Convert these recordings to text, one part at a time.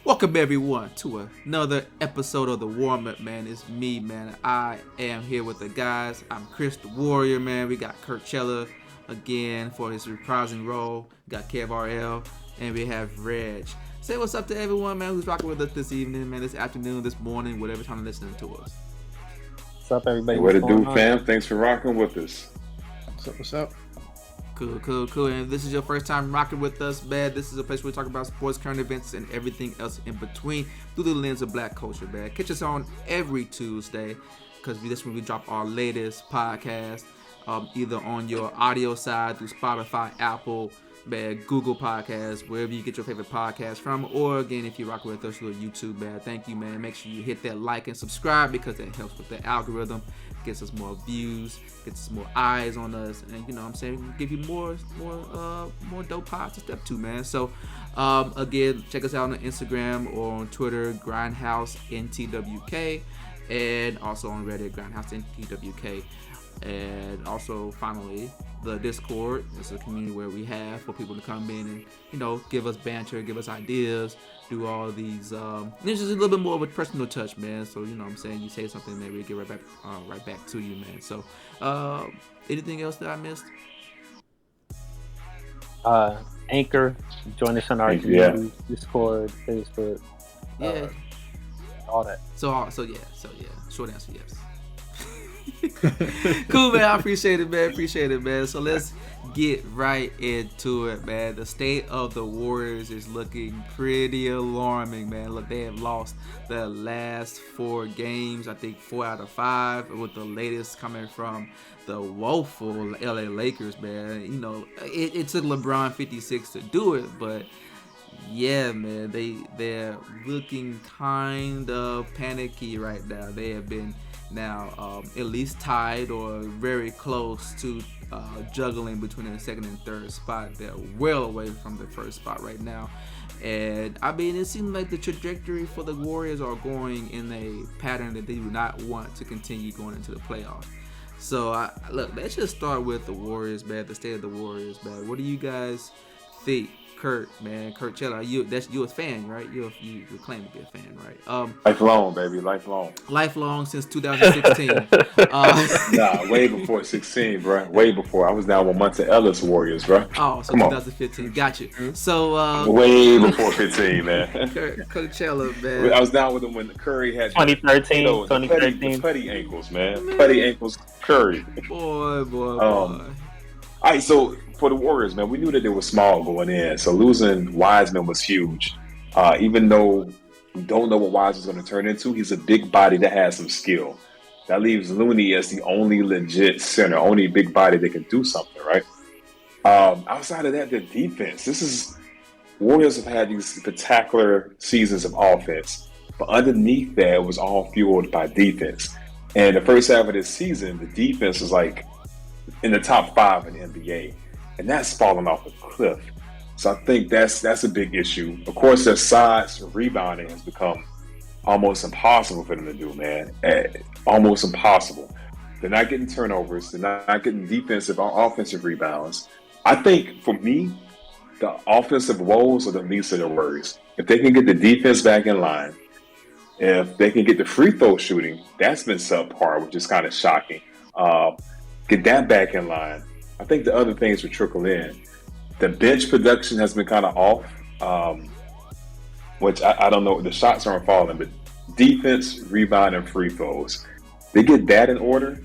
Welcome everyone to another episode of the Warmup, man. It's me, man. I am here with the guys. I'm Chris the Warrior, man. We got Coachella again for his reprising role. We got Kev RL, and we have Reg. Say what's up to everyone, man, who's rocking with us this evening, man, this afternoon, this morning, whatever time you're listening to us. What's up, everybody? What it do, fam? Thanks for rocking with us. What's up? Cool. And if this is your first time rocking with us, man, this is a place where we talk about sports, current events, and everything else in between through the lens of black culture, man. Catch us on every Tuesday because this is when we drop our latest podcast, either on your audio side through Spotify, Apple, man, Google Podcasts, wherever you get your favorite podcast from, or again, if you rock with us through YouTube, man, thank you, man. Make sure you hit that like and subscribe because that helps with the algorithm, gets us more views, gets us more eyes on us, and you know what I'm saying, give you more dope pods to step to, man. So again, check us out on Instagram or on Twitter, Grindhouse NTWK, and also on Reddit, Grindhouse NTWK. And also, finally, the Discord is a community where we have for people to come in and, you know, give us banter, give us ideas, do all these. There's just a little bit more of a personal touch, man. So, you know what I'm saying? You say something, maybe we get right back to you, man. So, anything else that I missed? Anchor, join us on our community, Discord, Facebook. Yeah. All that. So yeah. Short answer, yes. Cool, man. I appreciate it, man. So let's get right into it, man. The state of the Warriors is looking pretty alarming, man. Look, they have lost their last 4 games. I think 4 out of 5, with the latest coming from the woeful LA Lakers, man. You know, it took LeBron 56 to do it, but yeah, man, they're looking kind of panicky right now. They have been now at least tied or very close to juggling between the second and third spot. They're well away from the first spot right now, and I mean, it seems like the trajectory for the Warriors are going in a pattern that they do not want to continue going into the playoffs. So look, let's just start with the Warriors, man. The state of the Warriors, man. What do you guys think? Coachella, you a fan, right? You claim to be a fan, right? Lifelong, baby, lifelong since 2016. Nah, way before 16, bro. Way before. I was down with Monte Ellis Warriors, bro. Oh, so 2015. Got you. So way before 15, man. Coachella, man. I was down with him when Curry had 2013. The putty ankles, man. Putty ankles, Curry. Boy. All right, so for the Warriors, man, we knew that they were small going in, so losing Wiseman was huge. Even though we don't know what Wiseman's going to turn into, he's a big body that has some skill. That leaves Looney as the only legit center, only big body that can do something, right? Outside of that, the defense. Warriors have had these spectacular seasons of offense, but underneath that, it was all fueled by defense. And the first half of this season, the defense was like in the top 5 in the NBA. And that's falling off a cliff. So I think that's a big issue. Of course, their sides rebounding has become almost impossible for them to do, man. Almost impossible. They're not getting turnovers. They're not getting defensive or offensive rebounds. I think, for me, the offensive woes are the least of their worries. If they can get the defense back in line, if they can get the free throw shooting, that's been subpar, which is kind of shocking. Get that back in line. I think the other things will trickle in. The bench production has been kind of off, which I don't know. The shots aren't falling, but defense, rebound, and free throws. They get that in order,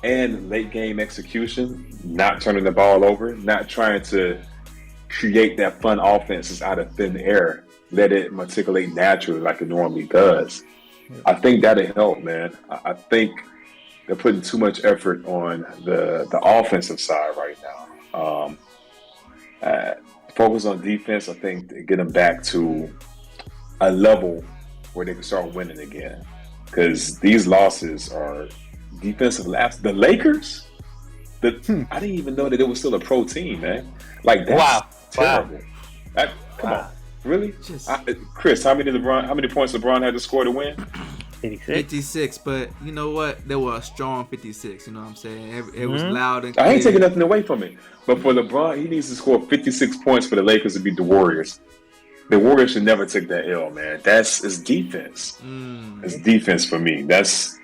and late game execution, not turning the ball over, not trying to create that fun offenses out of thin air. Let it matriculate naturally like it normally does. I think that'll help, man. I think they're putting too much effort on the offensive side right now. Focus on defense. I think to get them back to a level where they can start winning again. Because these losses are defensive lapses. The Lakers, I didn't even know that it was still a pro team, man. Like, that's terrible. Come on. Really? Chris, how many points LeBron had to score to win? 56, but you know what? They were a strong 56. You know what I'm saying? It was loud and clear. I ain't taking nothing away from it. But for LeBron, he needs to score 56 points for the Lakers to beat the Warriors. the Warriors should never take that L, man. It's defense. It's defense for me. That's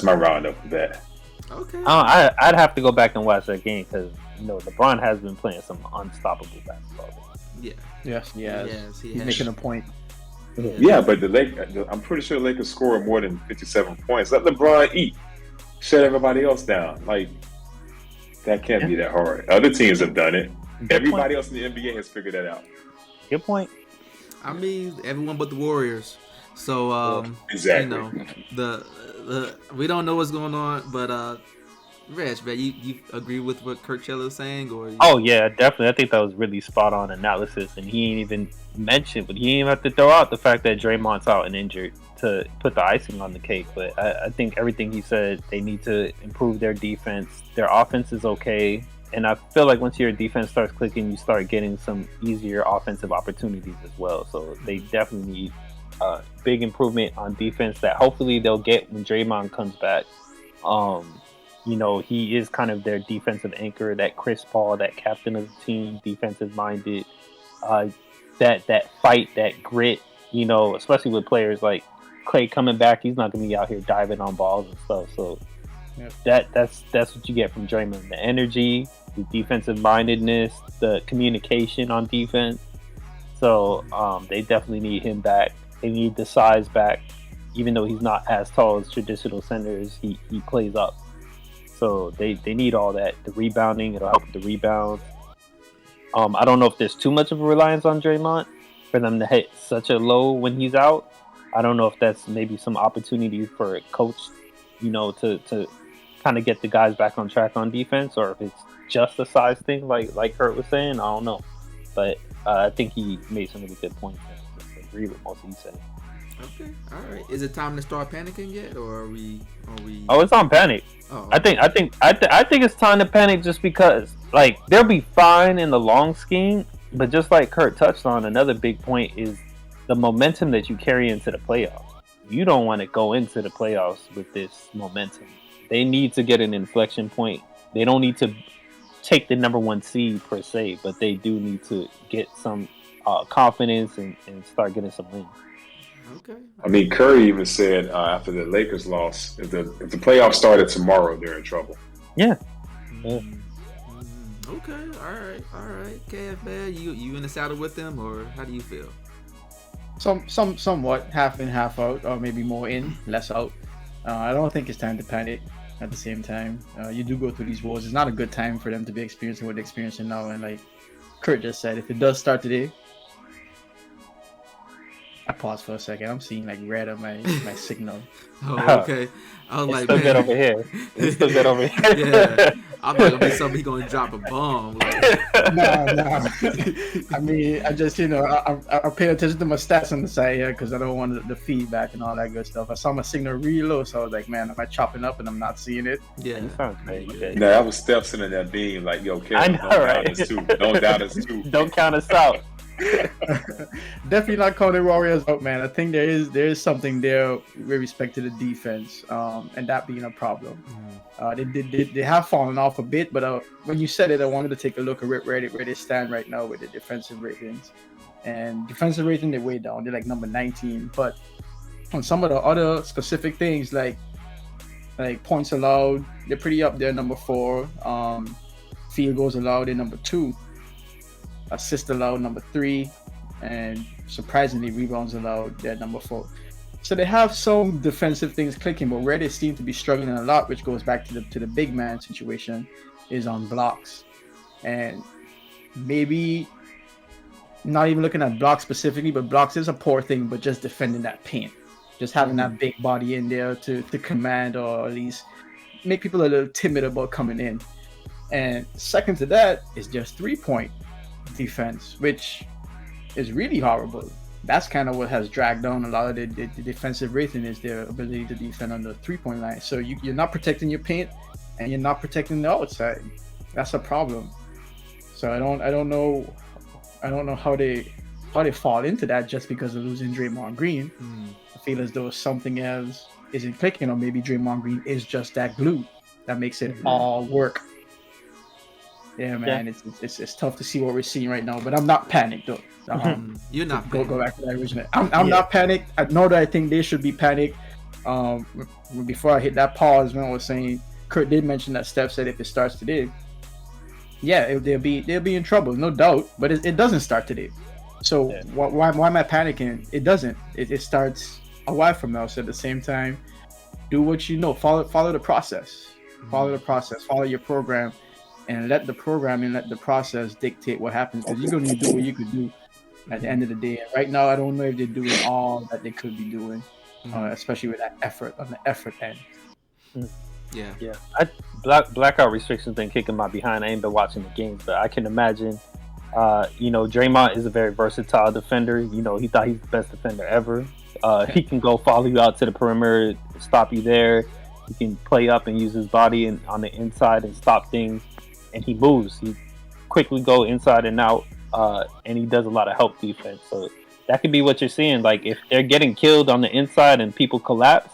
my roundup of that. Okay. I'd have to go back and watch that game because LeBron has been playing some unstoppable basketball. Yeah. Yes, he has. He's making a point. Yeah, but I'm pretty sure the Lakers scored more than 57 points. Let LeBron eat. Shut everybody else down. Like, that can't be that hard. Other teams have done it. Everybody else in the NBA has figured that out. Good point. I mean, everyone but the Warriors. So, exactly. We don't know what's going on, but Reg, man, you agree with what Kurt Cello is saying, or? Oh yeah, definitely. I think that was really spot on analysis, and he ain't even mentioned, but he didn't even have to throw out the fact that Draymond's out and injured to put the icing on the cake. But I think everything he said, they need to improve their defense. Their offense is okay, and I feel like once your defense starts clicking, you start getting some easier offensive opportunities as well. So they definitely need a big improvement on defense that hopefully they'll get when Draymond comes back. He is kind of their defensive anchor, that Chris Paul, that captain of the team, defensive minded, that fight, that grit, especially with players like Clay coming back, he's not going to be out here diving on balls and stuff. So that's what you get from Draymond, the energy, the defensive mindedness, the communication on defense. So they definitely need him back. They need the size back. Even though he's not as tall as traditional centers, he plays up. So they need all that. The rebounding, it'll help with the rebounds. I don't know if there's too much of a reliance on Draymond for them to hit such a low when he's out. I don't know if that's maybe some opportunity for a coach, to kind of get the guys back on track on defense, or if it's just a size thing, like Kurt was saying. I don't know. But I think he made some really good points. I agree with most of what he said. Okay, all right. Is it time to start panicking yet, or are we? Oh, it's on panic. Oh, okay. I think it's time to panic just because, they'll be fine in the long scheme, but just like Kurt touched on, another big point is the momentum that you carry into the playoffs. You don't want to go into the playoffs with this momentum. They need to get an inflection point. They don't need to take the number one seed per se, but they do need to get some confidence and start getting some wins. Okay. I mean, Curry even said after the Lakers loss, if the playoffs started tomorrow, they're in trouble. Yeah. Okay. All right. KF, man, you in the saddle with them, or how do you feel? Somewhat half in, half out, or maybe more in, less out. I don't think it's time to panic. At the same time, you do go through these wars. It's not a good time for them to be experiencing what they're experiencing now. And like Kurt just said, if it does start today. I paused for a second. I'm seeing red on my signal. Oh, okay. I was it's still good over here. It's still good over here. Yeah. I'm not gonna be something he gonna drop a bomb. Nah. I mean, I just I pay attention to my stats on the side here because I don't want the feedback and all that good stuff. I saw my signal real low, so I was like, man, am I chopping up and I'm not seeing it? Yeah. No, that was Steph sitting in that beam like, yo, Kevin, don't doubt us too. Don't doubt us too. Don't count us out. Definitely not counting Warriors out, man. I think there is something there with respect to the defense, and that being a problem. They have fallen off a bit, but when you said it, I wanted to take a look at where they stand right now with the defensive ratings. And defensive rating, they're way down. They're like number 19. But on some of the other specific things, like points allowed, they're pretty up there, number 4. Field goals allowed, they're number 2. Assist allowed, number 3, and surprisingly rebounds allowed, they're number 4. So they have some defensive things clicking, but where they seem to be struggling a lot, which goes back to the big man situation, is on blocks. And maybe not even looking at blocks specifically, but blocks is a poor thing, but just defending that paint, just having that big body in there to command, or at least make people a little timid about coming in. And second to that is just 3-point defense, which is really horrible. That's kind of what has dragged down a lot of the defensive rating, is their ability to defend on the 3-point line. So you're not protecting your paint and you're not protecting the outside. That's a problem. So I don't know how they fall into that just because of losing Draymond Green. I feel as though something else isn't clicking, or maybe Draymond Green is just that glue that makes it all work. Yeah, man, it's tough to see what we're seeing right now, but I'm not panicked though. You're not go back to that original. I'm not panicked. Nor do I think they should be panicked. Before I hit that pause, when I was saying, Kurt did mention that Steph said if it starts today, they'll be in trouble, no doubt. But it doesn't start today, so why am I panicking? It doesn't. It starts a while from now. So at the same time, do what you know. Follow the process. Follow the process. Follow your program. And let the program and let the process dictate what happens. Because you're going to do what you could do at the end of the day. And right now, I don't know if they're doing all that they could be doing, especially with that effort on the effort end. Yeah. Blackout restrictions been kicking my behind. I ain't been watching the games, but I can imagine. Draymond is a very versatile defender. He thought he's the best defender ever. He can go follow you out to the perimeter, stop you there. He can play up and use his body on the inside and stop things. And he moves. He quickly go inside and out, and he does a lot of help defense. So that could be what you're seeing. Like if they're getting killed on the inside and people collapse,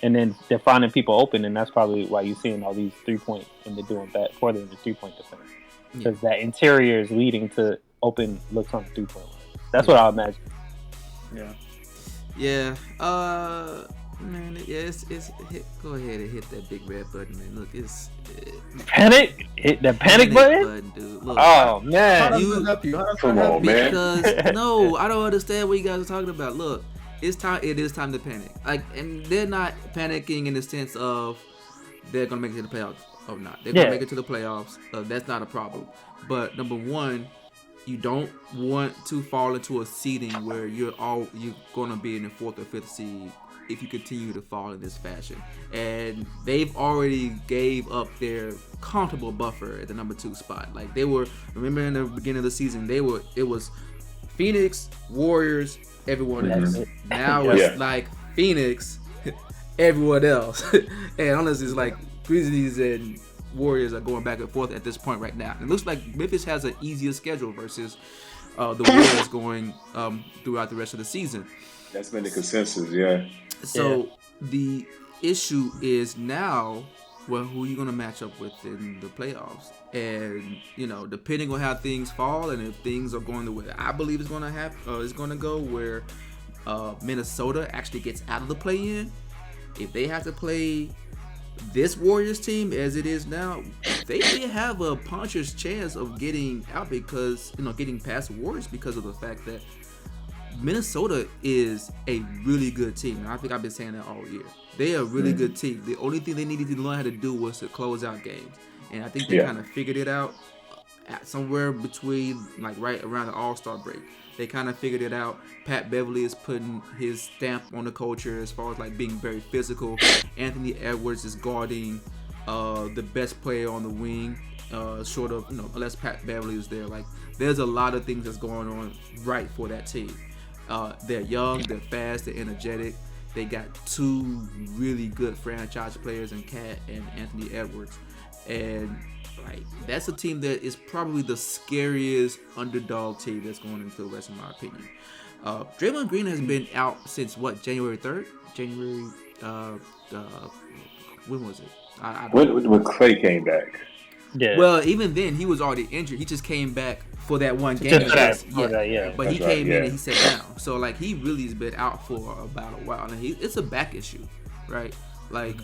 and then they're finding people open, and that's probably why you're seeing all these 3-point and they're doing bad for them in the 3-point defense because that interior is leading to open looks on the 3-point line. That's what I imagine. Yeah. Man, it's go ahead and hit that big red button, man. Look, it's panic. Hit the panic button, dude. Look, oh man, come on, man. Because no, I don't understand what you guys are talking about. Look, it's time. It is time to panic. Like, and they're not panicking in the sense of they're gonna make it to the playoffs or not. They're gonna make it to the playoffs. That's not a problem. But number one, you don't want to fall into a seeding where you're gonna be in the 4th or 5th seed if you continue to fall in this fashion. And they've already gave up their comfortable buffer at the number 2 spot. Like they were, remember in the beginning of the season, it was Phoenix, Warriors, everyone else. Now it's like Phoenix, everyone else. And honestly, it's like Grizzlies and Warriors are going back and forth at this point right now. It looks like Memphis has an easier schedule versus the Warriors going throughout the rest of the season. That's been the consensus, yeah. So the issue is now, well, who are you going to match up with in the playoffs? And, depending on how things fall and if things are going the way I believe it's going to happen, it's going to go where Minnesota actually gets out of the play-in. If they have to play this Warriors team as it is now, they may have a puncher's chance of getting out because, getting past the Warriors because of the fact that Minnesota is a really good team. And I think I've been saying that all year. They are a really good team. The only thing they needed to learn how to do was to close out games. And I think they kind of figured it out at somewhere between, like, right around the All-Star break. They kind of figured it out. Pat Beverly is putting his stamp on the culture as far as, like, being very physical. Anthony Edwards is guarding the best player on the wing, short of, unless Pat Beverly is there. Like, there's a lot of things that's going on right for that team. They're young, they're fast, they're energetic. They got 2 really good franchise players in Cat and Anthony Edwards. And like that's a team that is probably the scariest underdog team that's going into the West, in my opinion. Draymond Green has been out since January 3rd? When was it? When Clay came back. Yeah. Well, even then he was already injured. He just came back for that one game. But he came in and he sat down. So like he really has been out for about a while. And it's a back issue, right? Like,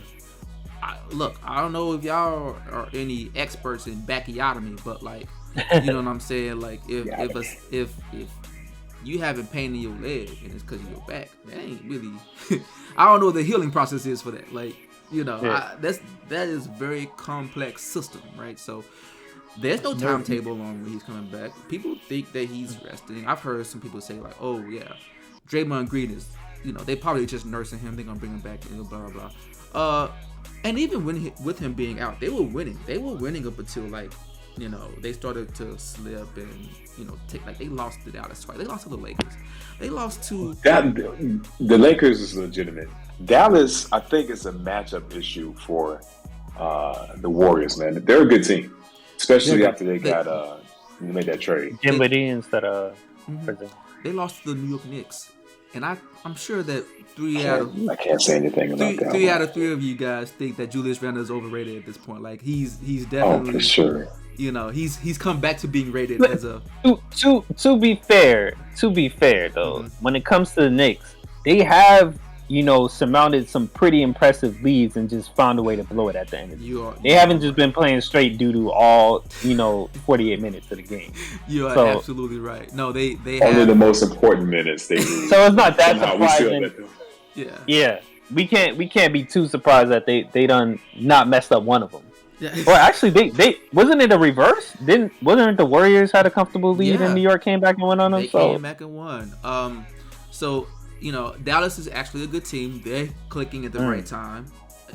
I don't know if y'all are any experts in bacchiotomy, but like, you know what I'm saying? Like if you having pain in your leg and it's because of your back, that ain't really. I don't know what the healing process is for that. Like, that is a very complex system, right? So there's no timetable on when he's coming back. People think that he's resting. I've heard some people say like, "Oh yeah, Draymond Green is," they probably just nursing him. They're gonna bring him back, blah blah blah. And even with him being out, they were winning. They were winning up until they started to slip and they lost to Dallas twice. They lost to the Lakers. They lost to the Lakers is legitimate. Dallas, I think, is a matchup issue for the Warriors. Man, they're a good team, especially after they made that trade. Dinwiddie instead of They lost to the New York Knicks, and I'm sure that I can't say anything about that. 3 out of 3 of you guys think that Julius Randle is overrated at this point. Like he's definitely for sure. he's come back to being rated as a. To be fair though, when it comes to the Knicks, they have surmounted some pretty impressive leads and just found a way to blow it at the end of the game. They haven't just been playing straight doo-doo all 48 minutes of the game. You are absolutely right. No, they only have the most important minutes they do. So it's not that surprising. Yeah. We can't be too surprised that they done not messed up one of them. Yeah. Well, actually, they wasn't it a reverse? Wasn't it the Warriors had a comfortable lead and New York came back and went on them? They came back and won. So Dallas is actually a good team. They're clicking at the right time,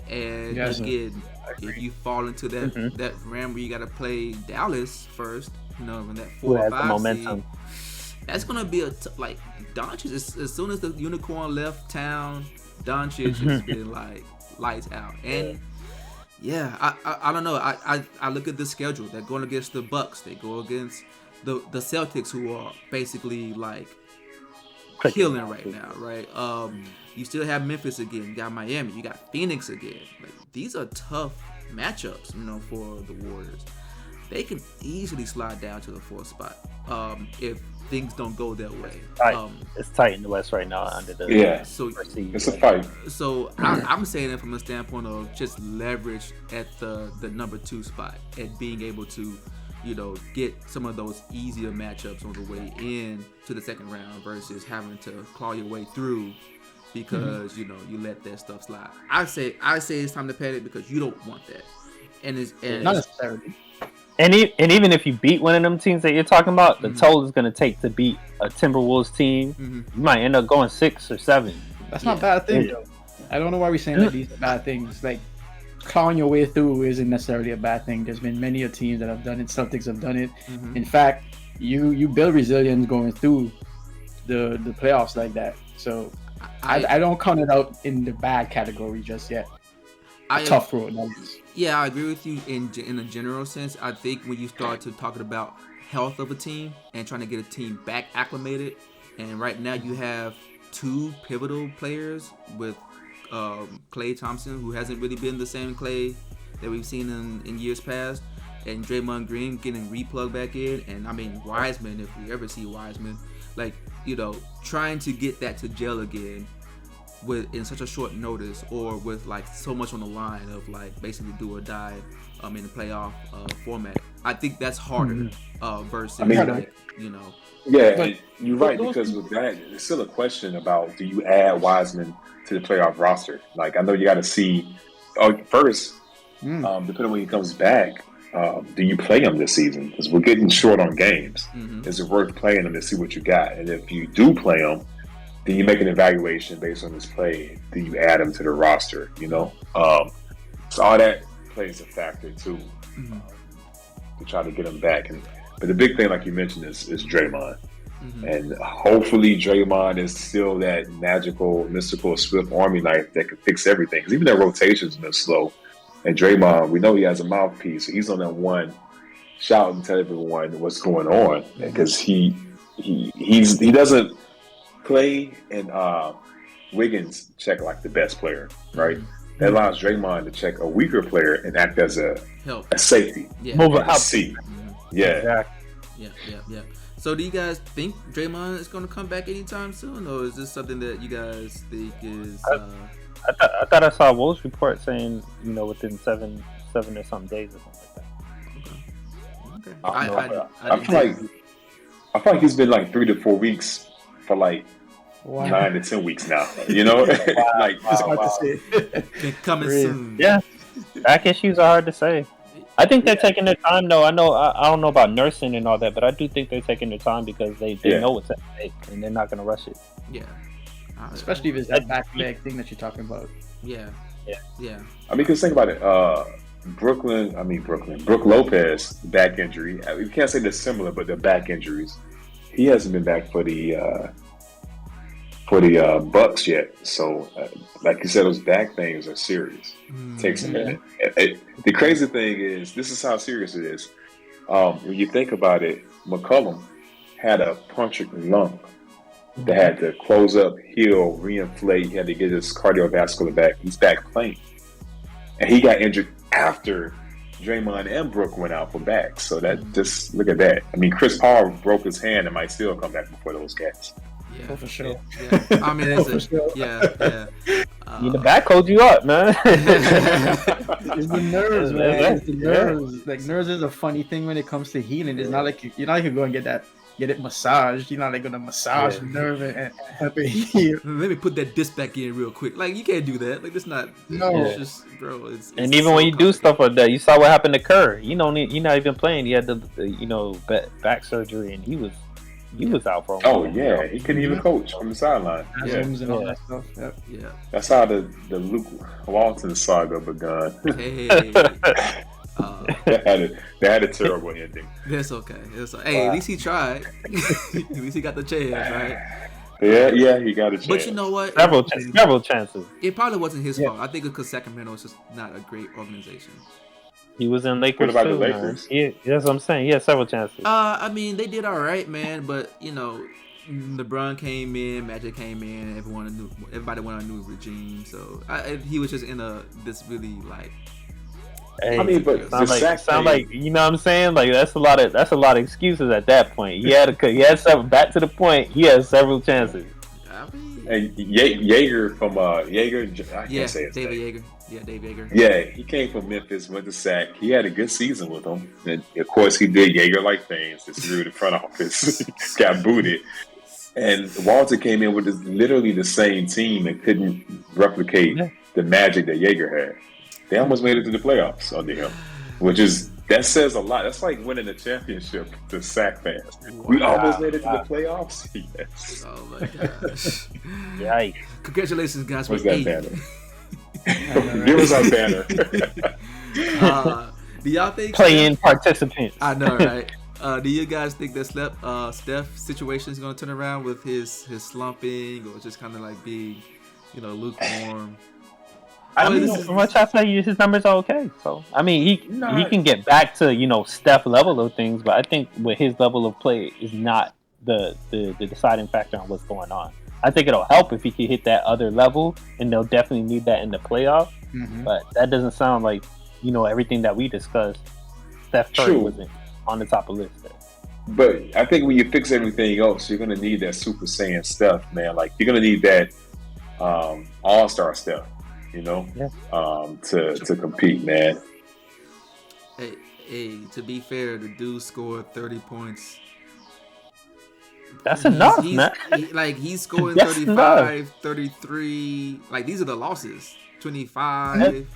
and again, if you fall into that ram where you got to play Dallas first, when that 4 or 5 seed, that's gonna be like Doncic. As soon as the unicorn left town, Doncic has been like lights out. And I don't know. I look at the schedule. They're going against the Bucks. They go against the Celtics, who are basically like killing right now, right? You still have Memphis again. You got Miami. You got Phoenix again. Like, these are tough matchups, for the Warriors. They can easily slide down to the 4th spot if things don't go their way. It's tight in the West right now under the So it's a fight. So I'm saying that from a standpoint of just leverage at the number 2 spot and being able to get some of those easier matchups on the way in to the second round versus having to claw your way through because you let that stuff slide. I say it's time to panic because you don't want that, and not necessarily. And even if you beat one of them teams that you're talking about, the toll is going to take to beat a Timberwolves team. You might end up going 6 or 7. That's not a bad thing. I don't know why we're saying that these are bad things. Like, clawing your way through isn't necessarily a bad thing. There's been many teams that have done it. Celtics have done it. In fact, you build resilience going through the playoffs like that. So I don't count it out in the bad category just yet. Tough road. Yeah, I agree with you in a general sense. I think when you start to talking about health of a team and trying to get a team back acclimated, and right now you have 2 pivotal players with Klay Thompson, who hasn't really been the same Klay that we've seen in years past, and Draymond Green getting replugged back in, and I mean Wiseman, if we ever see Wiseman, like trying to get that to gel again in such a short notice, or with like so much on the line of like basically do or die in the playoff format. I think that's harder versus Yeah, but you're right, because with that, it's still a question about, do you add Wiseman to the playoff roster? Like, I know you got to see first, depending on when he comes back, do you play him this season? Because we're getting short on games. Is it worth playing him to see what you got? And if you do play him, then you make an evaluation based on his play. Do you add him to the roster? So all that plays a factor too, to try to get him back. But the big thing, like you mentioned, is Draymond. And hopefully Draymond is still that magical, mystical, swift army knife that can fix everything. Because even their rotation's been slow. And Draymond, we know he has a mouthpiece. So he's on that one shout and tell everyone what's going on. Because he doesn't play, and Wiggins check like the best player, right? That allows Draymond to check a weaker player and act as a safety. Move it up. Yeah. Yeah. So do you guys think Draymond is going to come back anytime soon, or is this something that you guys think is? I thought I saw Wolves report saying within seven or something days or something like that. Okay. I feel like he's been like 3 to 4 weeks for like 9 to 10 weeks now. Like it's hard to say. Coming soon. Yeah, back issues are hard to say. I think they're taking their time, though. I don't know about nursing and all that, but I do think they're taking their time because they know what's at stake and they're not going to rush it. Yeah. Especially if it's that back leg thing that you're talking about. Yeah. I mean, because think about it. Brook Lopez, back injury. We can't say they're similar, but they're back injuries. He hasn't been back for the Bucks yet. So, like you said, those back things are serious. It takes a minute. The crazy thing is, this is how serious it is. When you think about it, McCollum had a punctured lung that had to close up, heal, reinflate. He had to get his cardiovascular back. He's back playing. And he got injured after Draymond and Brooke went out for back. So that just look at that. I mean, Chris Paul broke his hand and might still come back before those cats. Yeah, for sure. Yeah. I mean, it's sure. yeah. The back holds you up, man. It's the nerves, man. It's the nerves. Yeah. Like nerves is a funny thing when it comes to healing. It's not like you're not like you go and get it massaged. You're not like gonna massage the nerve and help it heal. Let me put that disc back in real quick. Like you can't do that. Like it's not. No. It's just, bro. It's And even so when you do stuff like that, you saw what happened to Kerr. You're not even playing. He had the back surgery, and he was out for a while. Oh yeah, he couldn't even coach from the sideline. And all that stuff. Yep. Yeah. That's how the Luke Walton saga begun. Hey. They had a terrible ending. That's okay. Hey, at least he tried. At least he got the chance, right? Yeah, he got a chance. But you know what? Several chances. It probably wasn't his fault. I think it's because Sacramento is just not a great organization. He was in Lakers. What about too, the Lakers? Man. Yeah, that's what I'm saying. He had several chances. I mean, they did all right, man. But you know, LeBron came in, Magic came in, everybody went on a new regime. So he was just in this really like. Hey, I mean, but sound like you know what I'm saying? Like that's a lot of excuses at that point. He had several. Back to the point, he had several chances. I mean, And Jaeger from Jaeger, I can't say his David name. Yeager. Yeah, Dave Yeager. Yeah, he came from Memphis, went to Sac. He had a good season with them. And of course, he did Jaeger-like things. This through the front office, got booted. And Walter came in with literally the same team and couldn't replicate the magic that Jaeger had. They almost made it to the playoffs under him, that says a lot. That's like winning a championship to Sac fans. Wow. We almost made it to the playoffs. Yes. Oh my gosh! Yikes! Congratulations, guys. What's that banner? Give us our banner. Do y'all think play-in participants? I know, right? Do you guys think that Steph situation is going to turn around with his slumping or just kind of like being, lukewarm? I mean, from what I tell you, his numbers are okay. So I mean, he can get back to Steph level of things, but I think with his level of play is not the deciding factor on what's going on. I think it'll help if he can hit that other level, and they'll definitely need that in the playoffs. Mm-hmm. But that doesn't sound like everything that we discussed. Steph Curry wasn't on the top of the list there. But I think when you fix everything else, you're gonna need that Super Saiyan Steph, man. Like you're gonna need that All-Star Steph. To compete, man. Hey, to be fair, the dude scored 30 points. That's enough, man. He's scoring 35, 33. Like, these are the losses. 25,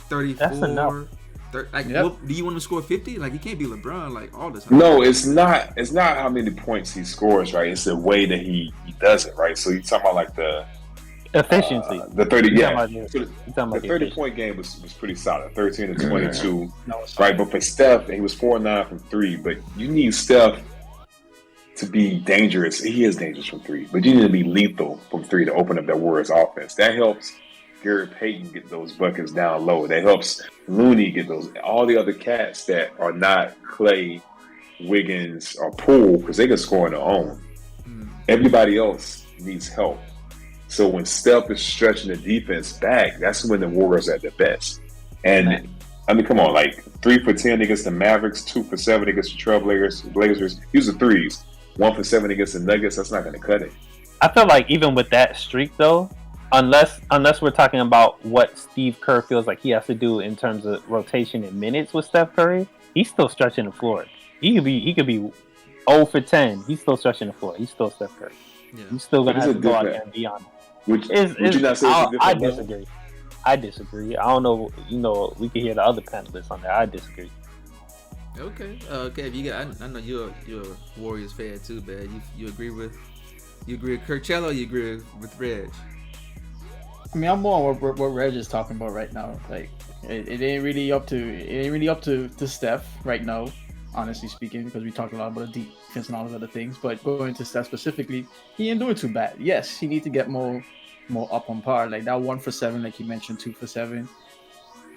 34. That's enough. What, do you want to score 50? Like, he can't be LeBron, like, all the time. No, it's not. It's not how many points he scores, right? It's the way that he does it, right? So you're talking about, like, the efficiency. The 30, yeah. The 30-point game was pretty solid, 13 to 22, right? But for Steph, he was 4-9 from 3. But you need Steph to be dangerous. He is dangerous from 3, but you need to be lethal from 3 to open up that Warriors offense. That helps Gary Payton get those buckets down low. That helps Looney get those. All the other cats that are not Clay, Wiggins, or Poole, because they can score on their own. Everybody else needs help. So when Steph is stretching the defense back, that's when the Warriors are at their best. And I mean, come on, like 3 for 10 against the Mavericks, 2 for 7 against the Trailblazers. Use the threes. 1 for 7 against the Nuggets. That's not going to cut it. I feel like even with that streak, though, unless we're talking about what Steve Kerr feels like he has to do in terms of rotation and minutes with Steph Curry, he's still stretching the floor. He could be 0 for 10. He's still stretching the floor. He's still Steph Curry. Yeah. He's still going to have to go out there and be on. Would you not say I disagree. I disagree. I don't know. We can hear the other panelists on that. I disagree. Okay. I know you're a Warriors fan too, man. You agree with Kirkchello or you agree with Reg? I mean, I'm more on what Reg is talking about right now. Like, it ain't really up to Steph right now, honestly speaking, because we talked a lot about the defense and all those other things. But going to Steph specifically, he ain't doing too bad. Yes, he need to get more up on par. Like that 1 for 7, like you mentioned, 2 for 7.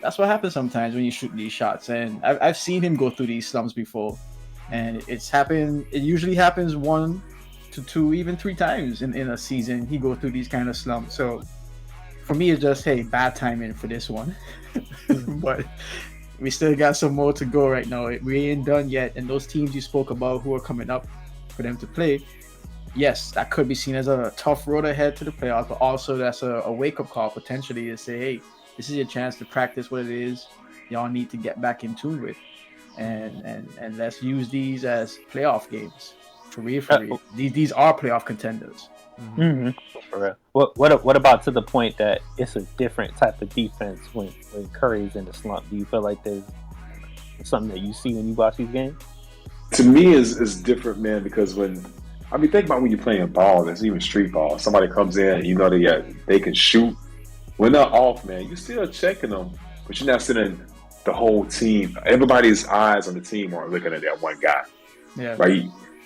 That's what happens sometimes when you shoot these shots. And I've seen him go through these slumps before, and it's happened. It usually happens 1 to 2, even 3 times in a season. He go through these kind of slumps. So for me, it's just bad timing for this one. But We still got some more to go right now. We ain't done yet. And those teams you spoke about who are coming up for them to play, yes, that could be seen as a tough road ahead to the playoffs, but also that's a wake-up call potentially to say, hey, this is your chance to practice what it is y'all need to get back in tune with. And let's use these as playoff games. For real. These are playoff contenders. Mm-hmm. For real. What about to the point that it's a different type of defense when Curry's in the slump? Do you feel like there's something that you see when you watch these games? To me, is different, man, because think about when you're playing ball, there's even street ball. Somebody comes in and you know they can shoot. When they're off, man, you're still checking them, but you're not sitting the whole team. Everybody's eyes on the team are looking at that one guy. Yeah. Right?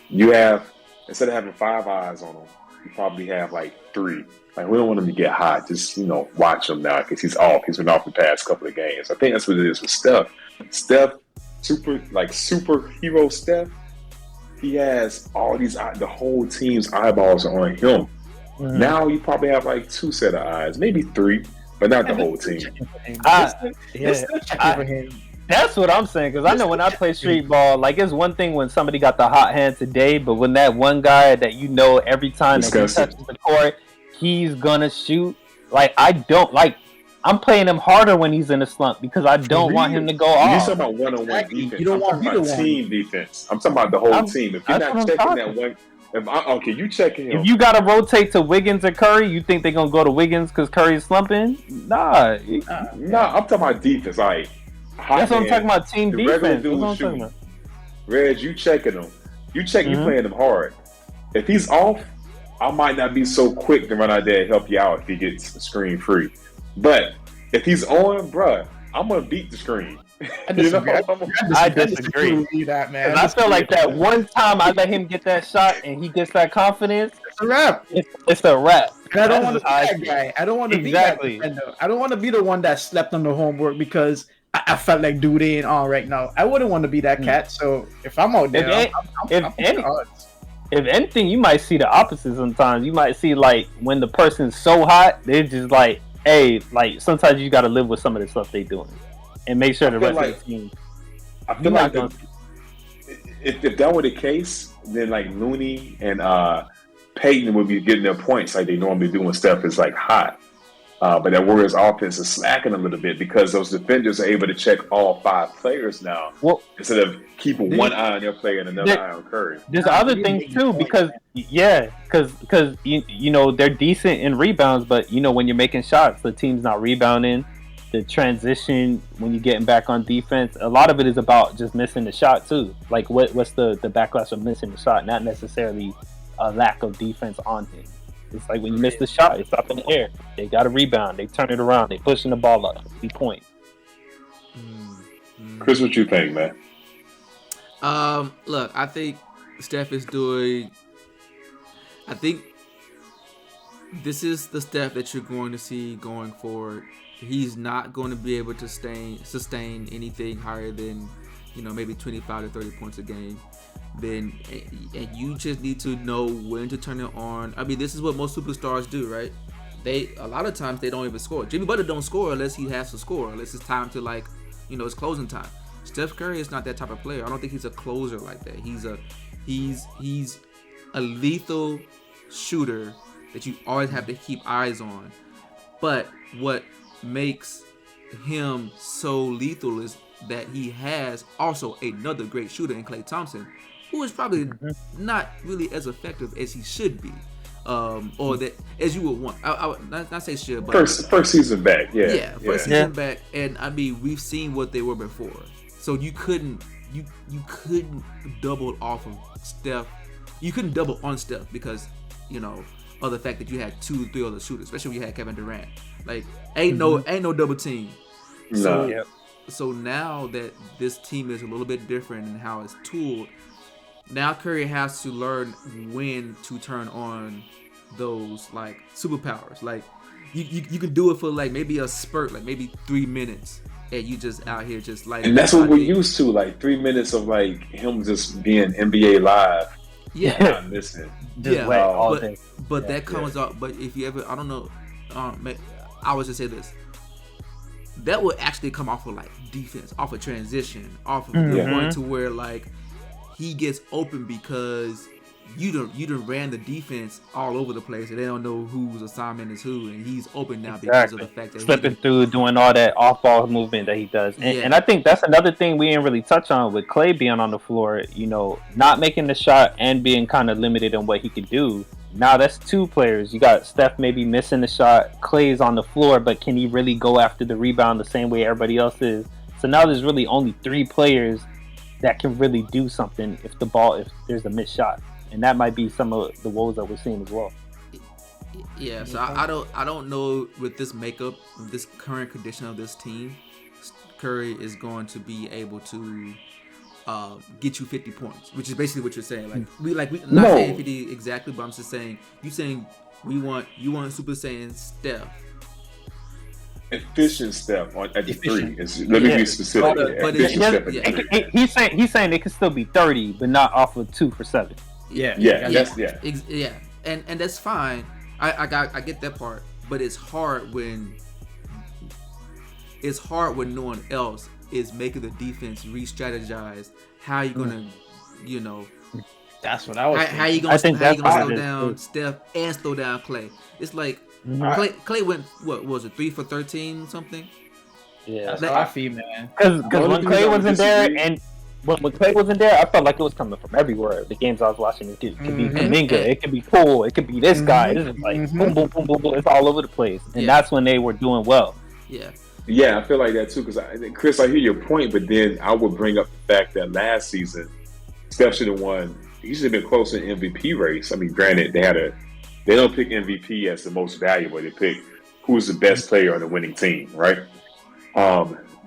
You have, instead of having 5 eyes on him, you probably have like 3. Like, we don't want him to get hot. Just, watch him now because he's off. He's been off the past couple of games. I think that's what it is with Steph. Superhero Steph, he has all these, the whole team's eyeballs are on him. Mm-hmm. Now you probably have like 2 set of eyes, maybe 3, but not the whole team. That's what I'm saying, because I know when I play street ball, like, it's one thing when somebody got the hot hand today, but when that one guy that every time that he touches the court, he's gonna shoot. Like, I'm playing him harder when he's in a slump because I don't want him to go off. You're talking about one-on-one defense. You don't want team defense. I'm talking about the whole team. If you're not checking that one, you checking him. If you gotta rotate to Wiggins or Curry, you think they're gonna go to Wiggins because Curry's slumping? Nah, I'm talking about defense. Like, that's what I'm talking about. Team defense. That's what I'm talking about. Reg, you checking him. You playing him hard. If he's off, I might not be so quick to run out there and help you out if he gets screen free. But if he's on, bruh, I'm gonna beat the screen. I disagree. I disagree. That, man. I feel like that one time I let him get that shot and he gets that confidence, it's a wrap. It's a wrap. And I don't want to be that guy. I don't want to be that defender. I don't want to be the one that slept on the homework because I felt like dude ain't on right now. I wouldn't want to be that cat. So if I'm out there, if anything, you might see the opposite sometimes. You might see, like, when the person's so hot, they're just like, hey, like, sometimes you got to live with some of the stuff they doing and make sure the rest of the team. I feel like if that were the case, then like Looney and Peyton would be getting their points like they normally do when Steph is like hot. But that Warriors offense is slacking a little bit because those defenders are able to check all 5 players now instead of keeping one eye on their player and another eye on Curry. There's other things too because they're decent in rebounds, but when you're making shots, the team's not rebounding. The transition when you're getting back on defense, a lot of it is about just missing the shot too. Like what's the backlash of missing the shot, not necessarily a lack of defense on him. It's like when you miss the shot, it's up in the air. They got to rebound. They turn it around. They pushing the ball up. Be point. Chris, what you think, man? Look, I think Steph is doing. I think this is the Steph that you're going to see going forward. He's not going to be able to sustain anything higher than, maybe 25 to 30 points a game. And you just need to know when to turn it on. I mean, this is what most superstars do, right? A lot of times they don't even score. Jimmy Butler don't score unless he has to score, unless it's time to it's closing time. Steph Curry is not that type of player. I don't think he's a closer like that. He's a lethal shooter that you always have to keep eyes on. But what makes him so lethal is that he has also another great shooter in Klay Thompson, who is probably not really as effective as he should be, or that as you would want. I would not say should, but first season back, first season back, and I mean we've seen what they were before, so you couldn't double off of Steph. You couldn't double on Steph because of the fact that you had 2-3 other shooters, especially when you had Kevin Durant. Like ain't no double team. So now that this team is a little bit different in how it's tooled, now Curry has to learn when to turn on those like superpowers. Like you can do it for like maybe a spurt, like maybe 3 minutes, and you just out here just like. And that's what we're used to, like 3 minutes of like him just being NBA live. Yeah, not missing. But that comes up. But if you ever, I don't know, I would just say this: that would actually come off of like defense, off of transition, off of the point to where like he gets open because you done ran the defense all over the place and they don't know whose assignment is who, and he's open now because of the fact that slipping through, doing all that off ball movement that he does. And I think that's another thing we didn't really touch on with Clay being on the floor, you know, not making the shot and being kind of limited on what he could do. Now that's two players. You got Steph maybe missing the shot, Clay's on the floor, but can he really go after the rebound the same way everybody else is? So now there's really only three players that can really do something if there's a missed shot. And that might be some of the woes that we're seeing as well. Yeah, so I don't know with this makeup, with this current condition of this team, Curry is going to be able to get you 50 points, which is basically what you're saying. Like we not saying 50 exactly, but I'm just saying you want Super Saiyan Steph. Efficient Steph at the three. Let me be specific. But he's saying it can still be 30, but not off of 2 for 7. And that's fine. I get that part, but it's hard when no one else is making the defense re-strategize. How you gonna, you know? That's what I was. How you gonna slow down Steph and slow down Clay? It's like Clay went what was it 3 for 13 something? Yeah, that's how I feel, man. Because when Clay wasn't there and. When Clay wasn't there, I felt like it was coming from everywhere. The games I was watching, it could be Kuminga, it could be Poole, it could be this guy. This is like boom, boom, boom, boom, boom. It's all over the place, and that's when they were doing well. Yeah, I feel like that too. Because Chris, I hear your point, but then I would bring up the fact that last season, Steph should have won. He should have been close in the MVP race. I mean, granted, they don't pick MVP as the most valuable. They pick who's the best player on the winning team, right?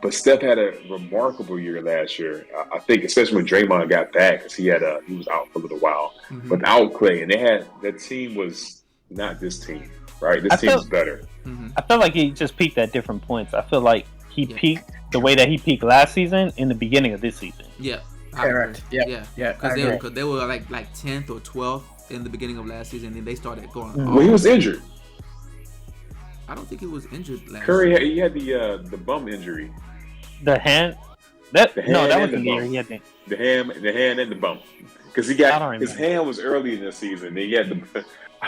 But Steph had a remarkable year last year. I think, especially when Draymond got back, because he was out for a little while. Without Clay, and that team was not this team, right? This team is better. I feel like he just peaked at different points. I feel like he peaked the way that he peaked last season in the beginning of this season. Correct. Because they were like 10th or 12th in the beginning of last season, and then they started going. Well, he was injured. I don't think he was injured last Curry, year. he had the bum injury. The hand? That was the year he had the hand and the bum. Because he got his hand was early in the season. Then he had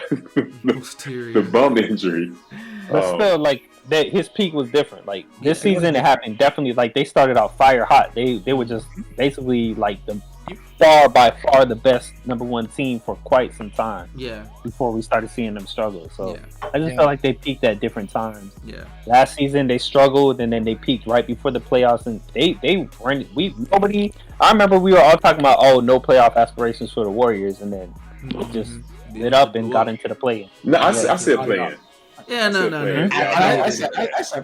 the bum injury. But still, like his peak was different. Like this season, it happened definitely. Like they started out fire hot. They were just basically like the by far the best number one team for quite some time. Before we started seeing them struggle. So I just felt like they peaked at different times. Last season they struggled, and then they peaked right before the playoffs, and they weren't. Nobody. I remember we were all talking about no playoff aspirations for the Warriors, and then it just lit up and got into the play-in. No, I said play-in. No. I said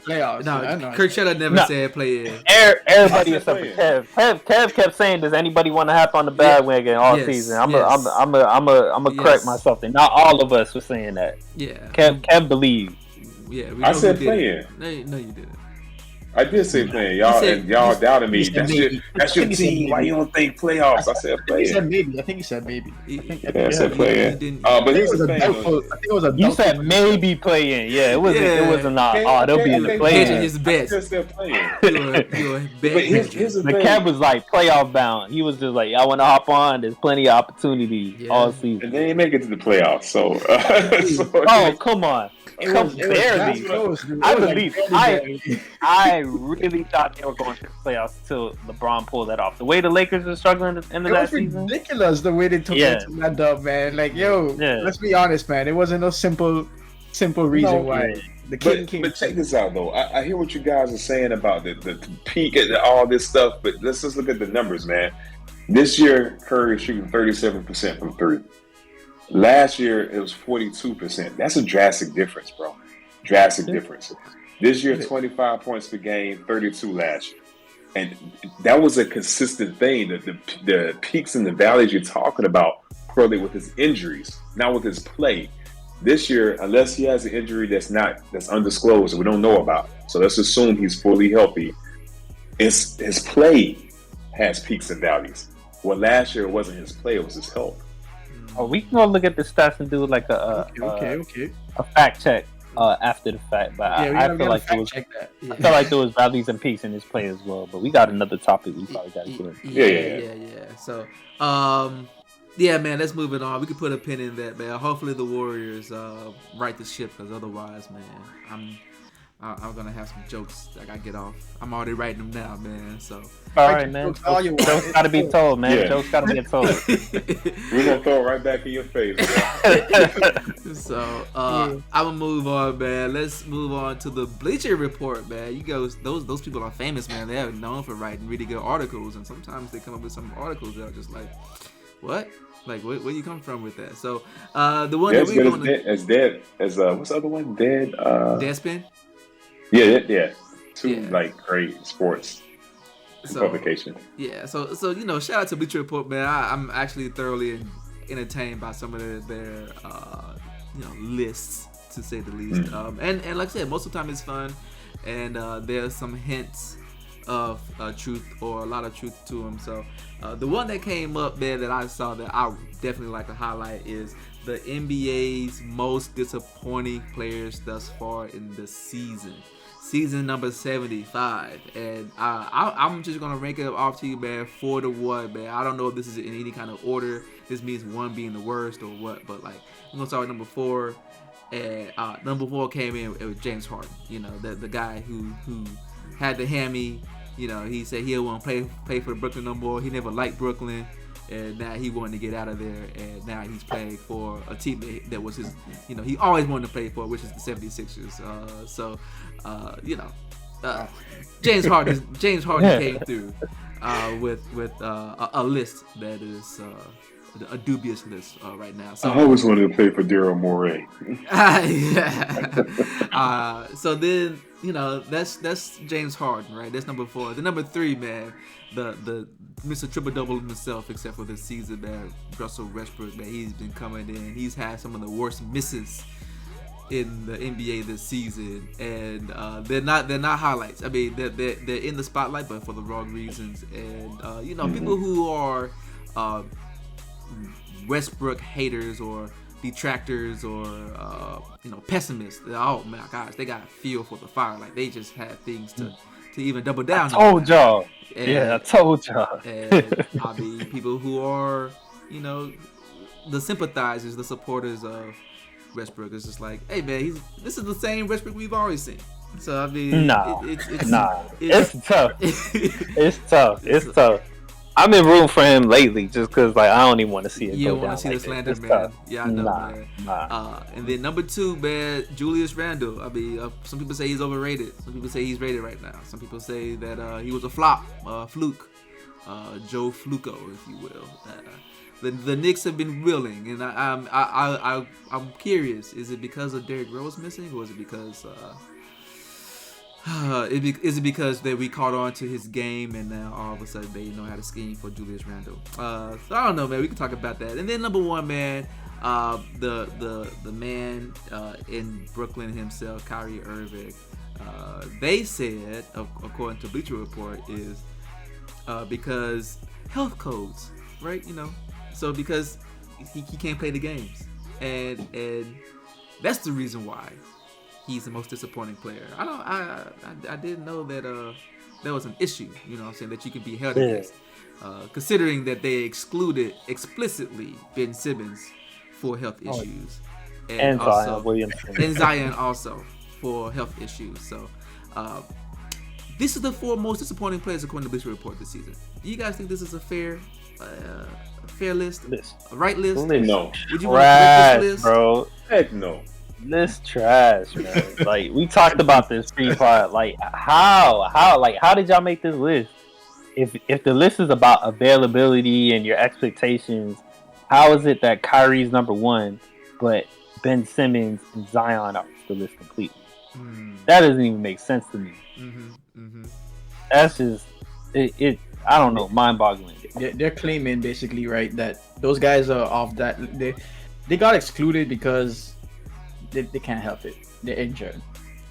playoffs. No, Kirk should have never said play in. Everybody except for Kev. Kev kept saying, "Does anybody want to hop on the bandwagon all season?" I'm a correct myself. And not all of us were saying that. Kev believed. I said play in. No, you didn't. I did say play-in. Y'all doubted me. That's your team. Why you don't think playoffs? I said play-in. I think you said maybe. I said play-in. But here's the thing. I think it was a. You said maybe play-in. Yeah, it wasn't not. They'll be in the play-in. Hedging his bets. I said play-in. But here's the thing. Kev was like playoff bound. He was just like, "I want to hop on. There's plenty of opportunity all season." And they ain't make it to the playoffs. So. Come on. Barely. I really thought they were going to the playoffs until LeBron pulled that off. The way the Lakers were struggling at the end of that season. Ridiculous the way they took that dub, man. Like, let's be honest, man. It wasn't no simple reason why. The king. But check this out, though. I hear what you guys are saying about the peak and all this stuff, but let's just look at the numbers, man. This year, Curry is shooting 37% from three. Last year, it was 42%. That's a drastic difference, bro. Drastic difference. This year, 25 points per game, 32 last year. And that was a consistent thing. The peaks and the valleys you're talking about correlate with his injuries, not with his play. This year, unless he has an injury that's undisclosed and we don't know about, so let's assume he's fully healthy, his play has peaks and valleys. Well, last year, it wasn't his play, it was his health. We can go look at the stats and do like a fact check. after the fact, but Yeah, I feel like it was. check that. I feel like there was values and peace in this play as well. But we got another topic we probably got to get into. Yeah. So, yeah, man, let's move it on. We could put a pin in that, man. Hopefully the Warriors right the ship, because otherwise, man, I'm gonna have some jokes I gotta get off. I'm already writing them now, man. So all right, man. Jokes gotta be told, man. Yeah. Jokes gotta be told. We're gonna throw it right back in your face. So I'm gonna move on, man. Let's move on to the Bleacher Report, man. You guys, those people are famous, man. They are known for writing really good articles, and sometimes they come up with some articles that are just like, what? Like, where you come from with that? So the one that we're going to what's the other one? Deadspin. Yeah. Two like great sports publications. Yeah, so shout out to Bleacher Report, man. I'm actually thoroughly entertained by some of their lists, to say the least. And like I said, most of the time it's fun, and there's some hints of truth or a lot of truth to them. So the one that came up there that I saw that I definitely like to highlight is the NBA's most disappointing players thus far in the season number 75, and I'm just gonna rank it off to you, man, 4 to 1, man. I don't know if this is in any kind of order. This means 1 being the worst or what, but like I'm gonna start with number 4, and number 4 came in. It was James Harden, the guy who had the hammy. He said he didn't want to play for Brooklyn no more. He never liked Brooklyn, and now he wanted to get out of there, and now he's playing for a team that was his, he always wanted to play for, which is the 76ers. James Harden came through with a list that is a dubious list right now. So I always wanted to play for Daryl Morey. So then that's James Harden, right? That's number 4. The number 3, man, the Mr. Triple Double himself, except for this season, man, Russell Westbrook, man, he's been coming in. He's had some of the worst misses in the NBA this season, and they're not highlights. I mean, they're in the spotlight, but for the wrong reasons. And people who are Westbrook haters or detractors or pessimists, oh my gosh, they got feel for the fire. Like they just had things to even double down. I told y'all. I told y'all. And I mean, people who are the sympathizers, the supporters of Westbrook, is just like, hey man, this is the same Westbrook we've always seen. So I mean, it's tough. It's tough. I've been rooting for him lately, just because I don't even want to see it. You go don't want to see like the slander, man. Tough. Yeah, I know, man. And then number 2, man, Julius Randle. I mean, some people say he's overrated. Some people say he's rated right now. Some people say that he was a flop, fluke, Joe Fluco, if you will. The Knicks have been willing, and I'm curious. Is it because of Derrick Rose missing, or is it because is it because that we caught on to his game and now all of a sudden they know how to scheme for Julius Randle? So I don't know, man. We can talk about that. And then number 1, man, the man in Brooklyn himself, Kyrie Irving. They said, according to Bleacher Report, is because health codes, right? So because he can't play the games, and that's the reason why he's the most disappointing player. I didn't know that that was an issue. I'm saying that you can be held against, considering that they excluded explicitly Ben Simmons for health issues, and also Zion Williamson, and Zion also for health issues. So this is the 4 most disappointing players according to Bleacher Report this season. Do you guys think this is a fair list? A right list? No. Would you want to correct this list, bro? Heck no. This trash, man. Like we talked about this pre-pod. Like how did y'all make this list? If the list is about availability and your expectations, how is it that Kyrie's number 1, but Ben Simmons and Zion are the list completely? That doesn't even make sense to me. That's just it. I don't know, mind-boggling. They're claiming basically, right, that those guys are off that they got excluded because they can't help it. They're injured.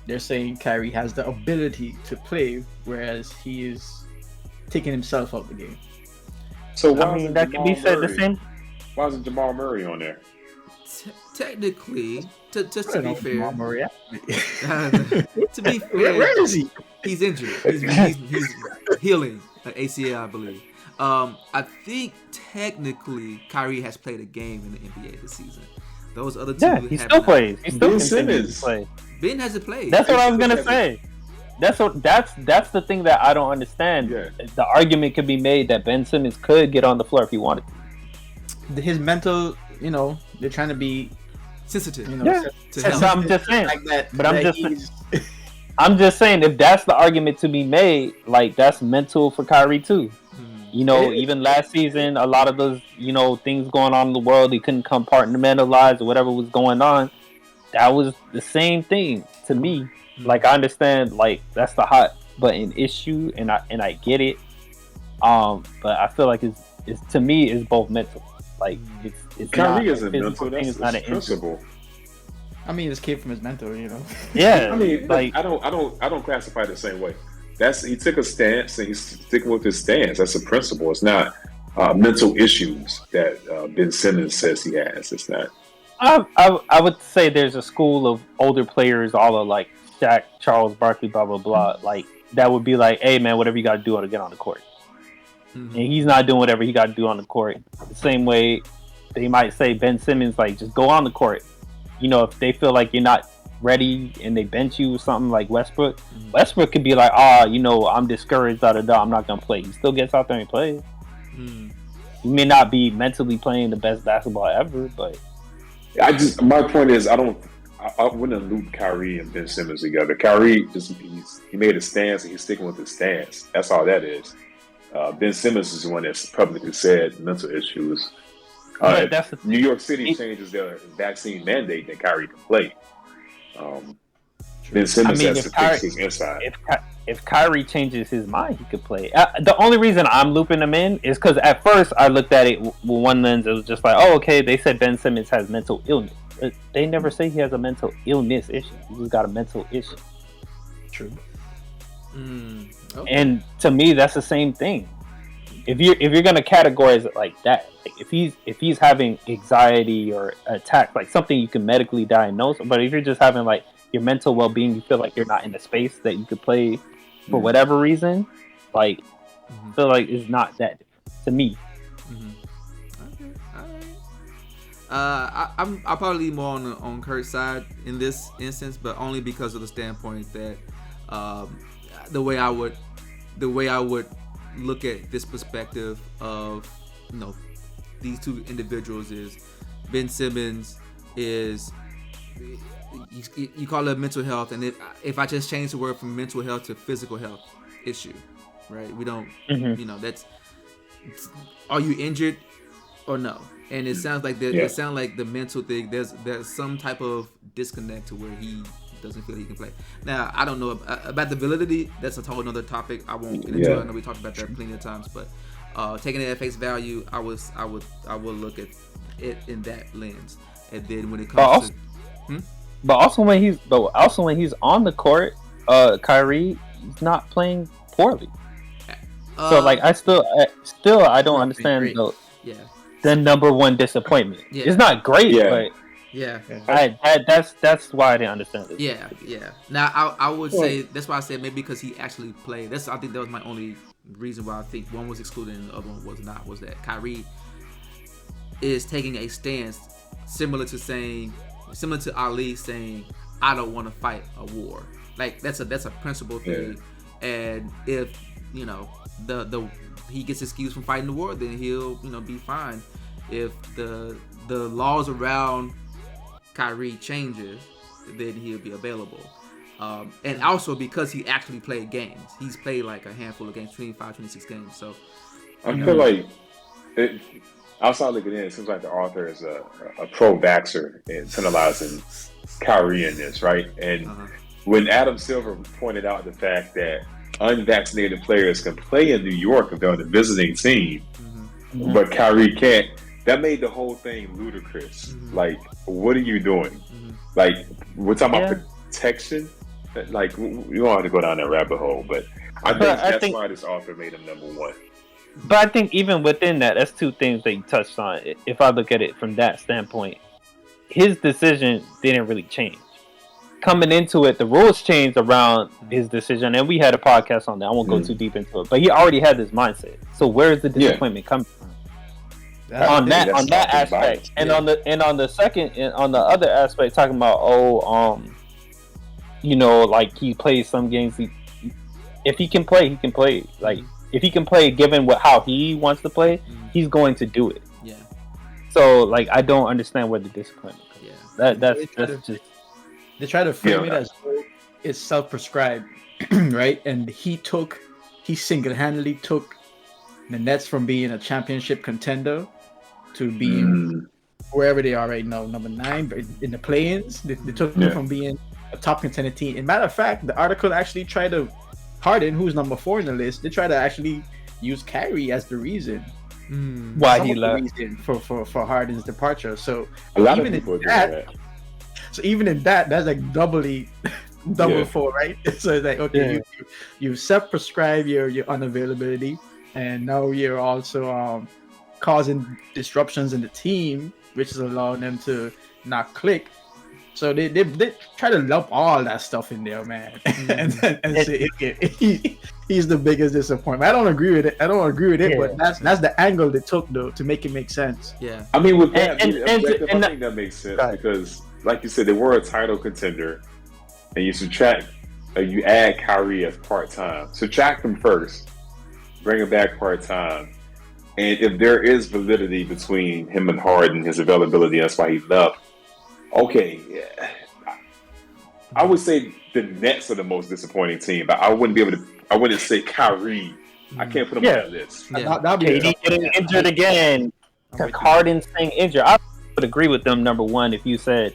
They're saying Kyrie has the ability to play, whereas he is taking himself out of the game. So that can be said the same. Why isn't Jamal Murray on there? Technically, to be fair, to be fair, where is he? He's injured. He's healing an ACL, I believe. I think technically Kyrie has played a game in the NBA this season. Those other two, he still plays. He still continues to play. Ben hasn't played. That's what I was gonna say. That's the thing that I don't understand. Yeah. The argument could be made that Ben Simmons could get on the floor if he wanted to. His mental, they're trying to be sensitive. So I'm just saying. Like that, but I'm just saying, if that's the argument to be made, like that's mental for Kyrie too. Even last season, a lot of those, things going on in the world, he couldn't compartmentalize or whatever was going on. That was the same thing to me. Like, I understand, like, that's the hot button issue, and I get it. But I feel like it's to me, it's both mental. Like, it's Kyrie not isn't mental. That's not an principle. I mean, this came from his mentor, Yeah. I mean, like, I don't classify it the same way. He took a stance and he's sticking with his stance. That's a principle. It's not mental issues that Ben Simmons says he has. It's not. I would say there's a school of older players, all of like Shaq, Charles Barkley, blah blah blah. Like that would be like, hey man, whatever you got to do to get on the court. And he's not doing whatever he got to do on the court. The same way they might say Ben Simmons, like just go on the court. If they feel like you're not ready and they bench you or something like Westbrook. Westbrook could be like, I'm discouraged, I'm not gonna play. He still gets out there and plays. He may not be mentally playing the best basketball ever, but my point is I wouldn't loop Kyrie and Ben Simmons together. Kyrie he made a stance and he's sticking with his stance. That's all that is. Ben Simmons is the one that's publicly said mental issues. New York City changes their vaccine mandate, then Kyrie can play. Ben Simmons has to fix his inside. If Kyrie changes his mind, he could play. The only reason I'm looping him in is because at first I looked at it with one lens. It was just like, oh, okay, they said Ben Simmons has mental illness. They never say he has a mental illness issue. He just got a mental issue. True. Okay. And to me, that's the same thing. If you're gonna categorize it like that, like if he's having anxiety or attack, like something you can medically diagnose, but if you're just having like your mental well-being, you feel like you're not in a space that you could play for whatever reason, like I feel like it's not that to me. Okay, all right. I'll probably lean more on Kurt's side in this instance, but only because of the standpoint that the way I would look at this perspective of these two individuals is Ben Simmons is. You call it mental health, and if I just change the word from mental health to physical health issue, right? We don't, that's. Are you injured or no? And it sounds like it sounds like the mental thing. There's some type of disconnect to where he doesn't feel he can play. Now I don't know about the validity. That's a whole other topic. I won't get into it. I know we talked about that plenty of times, but taking it at face value, I will look at it in that lens, and then when it comes to. But also when he's on the court, Kyrie, he's not playing poorly. So like I still I don't understand the number one disappointment. Yeah. It's not great, but that's why I didn't understand it. Yeah. Now I would say that's why I said maybe because he actually played. I think that was my only reason why I think one was excluded and the other one was not. Was that Kyrie is taking a stance similar to Ali saying, I don't want to fight a war. Like that's a principle thing. And if he gets excused from fighting the war, then he'll be fine. If the laws around Kyrie changes, then he'll be available. And also because he actually played games. He's played like a handful of games, 25, 26 games. So I feel like outside looking in, it seems like the author is a pro-vaxxer and penalizing Kyrie in this, right? And when Adam Silver pointed out the fact that unvaccinated players can play in New York if they're on the visiting team, but Kyrie can't, that made the whole thing ludicrous. Like, what are you doing? Like, we're talking about protection. Like, we don't have to go down that rabbit hole, but I think why this author made him number one. But I think even within that, that's two things that you touched on. If I look at it from that standpoint, his decision didn't really change. Coming into it, the rules changed around his decision, and we had a podcast on that. I won't go too deep into it, but he already had this mindset. So where's the disappointment coming from? On that aspect, and on the other aspect, talking about like he plays some games. If he can play, he can play. Like if he can play, given how he wants to play, he's going to do it. Yeah. So like I don't understand where the disappointment comes. Yeah. That's just. They try to frame it as it's self-prescribed, right? And he single-handedly took the Nets from being a championship contender to being wherever they are right now, number 9 in the play-ins. They took them from being a top contender team. And matter of fact, the article actually tried to Harden, who's number 4 in the list. They try to actually use Kyrie as the reason why he left for Harden's departure. So a lot of people do that. So even in that's like double for, right? So it's like, okay, you self-prescribe your unavailability, and now you're also causing disruptions in the team, which is allowing them to not click. So they try to lump all that stuff in there, man, and say he's the biggest disappointment. I don't agree with it, but that's the angle they took though to make it make sense. Yeah, I mean with that, I think that makes sense because, like you said, they were a title contender, and you add Kyrie as part-time. Subtract him first, bring him back part-time, and if there is validity between him and Harden, his availability, that's why he left. Okay, I would say the Nets are the most disappointing team, but I wouldn't say Kyrie. I can't put him on that list. Yeah. KD getting injured again. Harden staying injured. I would agree with them, number one, if you said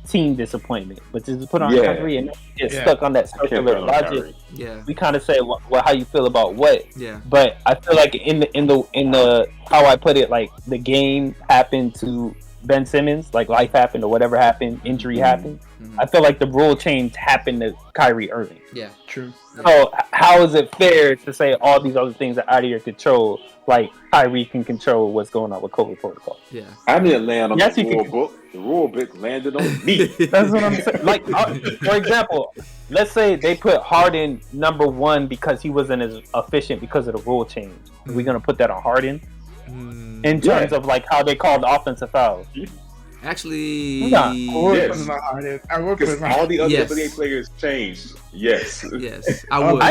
team disappointment, but just put on Kyrie and get stuck on that circular logic. Yeah, we kind of say how you feel about what. Yeah, but I feel like in the how I put it, like the game happened to Ben Simmons, like life happened or whatever happened, injury happened. I feel like the rule change happened to Kyrie Irving. Yeah, true. So how is it fair to say all these other things are out of your control? Like Kyrie can control what's going on with COVID protocol. Yeah, I didn't land on the rule book. The rule book landed on me. That's what I'm saying. Like, for example, let's say they put Harden number 1 because he wasn't as efficient because of the rule change. Are we gonna put that on Harden? In terms of like how they called offensive fouls. Actually, yes. All the other NBA players changed. Yes. Yes, I would.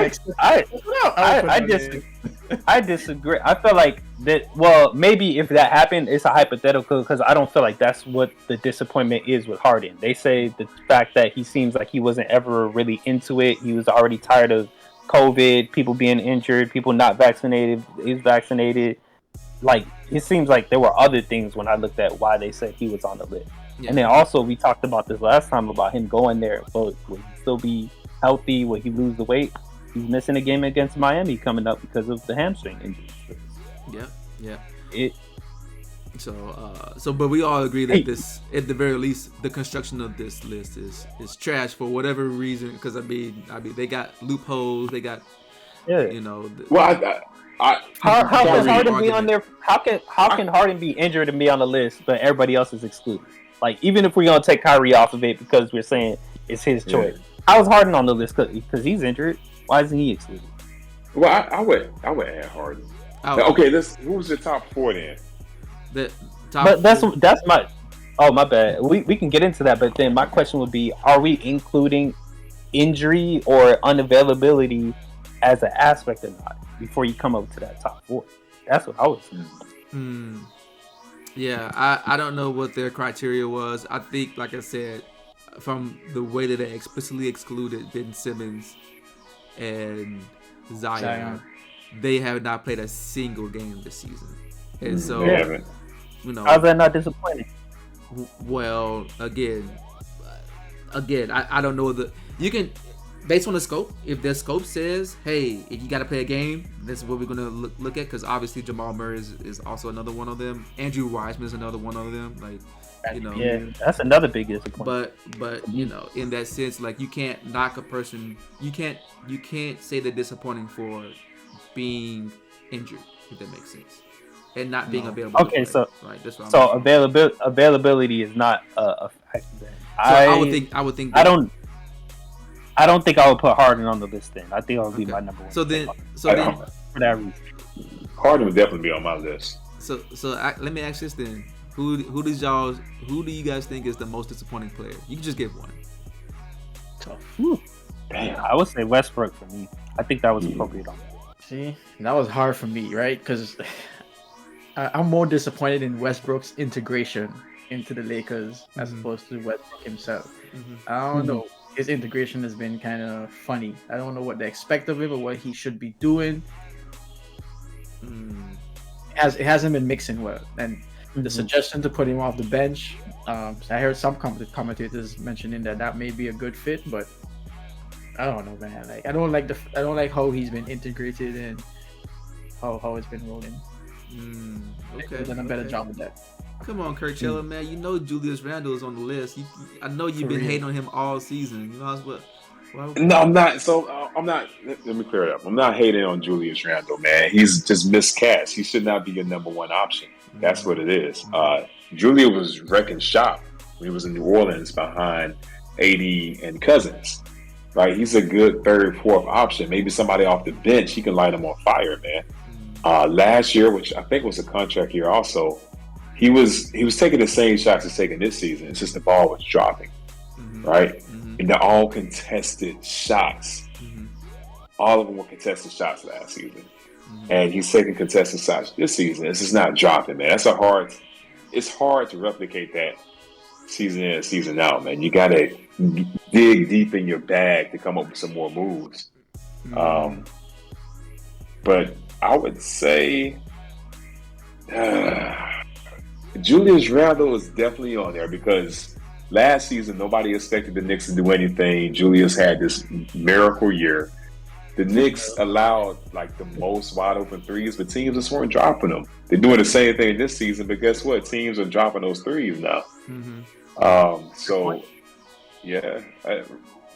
I disagree. I feel like that. Well, maybe if that happened, it's a hypothetical because I don't feel like that's what the disappointment is with Harden. They say the fact that he seems like he wasn't ever really into it. He was already tired of COVID, people being injured, people not vaccinated. He's vaccinated. Like, it seems like there were other things when I looked at why they said he was on the list. Yeah. And then also, we talked about this last time about him going there. But will he still be healthy? Will he lose the weight? He's missing a game against Miami coming up because of the hamstring injury. Yeah. But we all agree that this, at the very least, the construction of this list is trash for whatever reason. Because I mean, they got loopholes. They got, how can Harden be on there? How can Harden be injured and be on the list, but everybody else is excluded? Like, even if we're gonna take Kyrie off of it because we're saying it's his choice, how is Harden on the list? Because he's injured. Why isn't he excluded? Well, I would add Harden. Okay, who's the top 4 then? That's my. Oh, my bad. We can get into that, but then my question would be: are we including injury or unavailability as an aspect or not before you come up to that top 4? That's what I was saying. Yeah, I don't know what their criteria was. I think, like I said, from the way that they explicitly excluded Ben Simmons and Zion, they have not played a single game this season. And so, how's that not disappointing? Well, again, I don't know you can, based on the scope, if their scope says, hey, if you got to play a game, this is what we're going to look at, because obviously Jamal Murray is also another one of them. Andrew Wiseman is another one of them. Like, that's another big disappointment. But in that sense, like, you can't knock a person. You can't say they're disappointing for being injured, if that makes sense. and not being available. Okay, so right, that's what I'm availability is not a factor. Then I would think. I don't think I would put Harden on the list. Then I think I'll be my number one. So then, for that reason, Harden would definitely be on my list. So let me ask this then: who do you guys think is the most disappointing player? You can just give one. Tough. Damn, I would say Westbrook for me. I think that was appropriate on me. See, that was hard for me, right? Because I'm more disappointed in Westbrook's integration into the Lakers as opposed to Westbrook himself. I don't know. His integration has been kind of funny. I don't know what they expect of him or what he should be doing. It hasn't been mixing well. And the suggestion to put him off the bench, I heard some commentators mentioning that may be a good fit, but I don't know, man. Like I don't like how he's been integrated and how it's been rolling. Okay. He's done a better job with that. Come on, Kirkchella, man. You know Julius Randle is on the list. I know you've been hating on him all season. You know what? No, I'm not. So I'm not. Let me clear it up. I'm not hating on Julius Randle, man. He's just miscast. He should not be your number one option. That's what it is. Julius was wrecking shop when he was in New Orleans behind AD and Cousins. Right? He's a good third, fourth option. Maybe somebody off the bench, he can light him on fire, man. Last year, which I think was a contract year also, he was taking the same shots he's taking this season. It's just the ball was dropping, right? And they're all contested shots. All of them were contested shots last season, and he's taking contested shots this season. It's just not dropping, man. It's hard to replicate that season in and season out, man. You gotta dig deep in your bag to come up with some more moves. But I would say Julius Randle is definitely on there because last season nobody expected the Knicks to do anything. Julius had this miracle year. The Knicks allowed like the most wide open threes, but teams just weren't dropping them. They're doing the same thing this season, but guess what? Teams are dropping those threes now.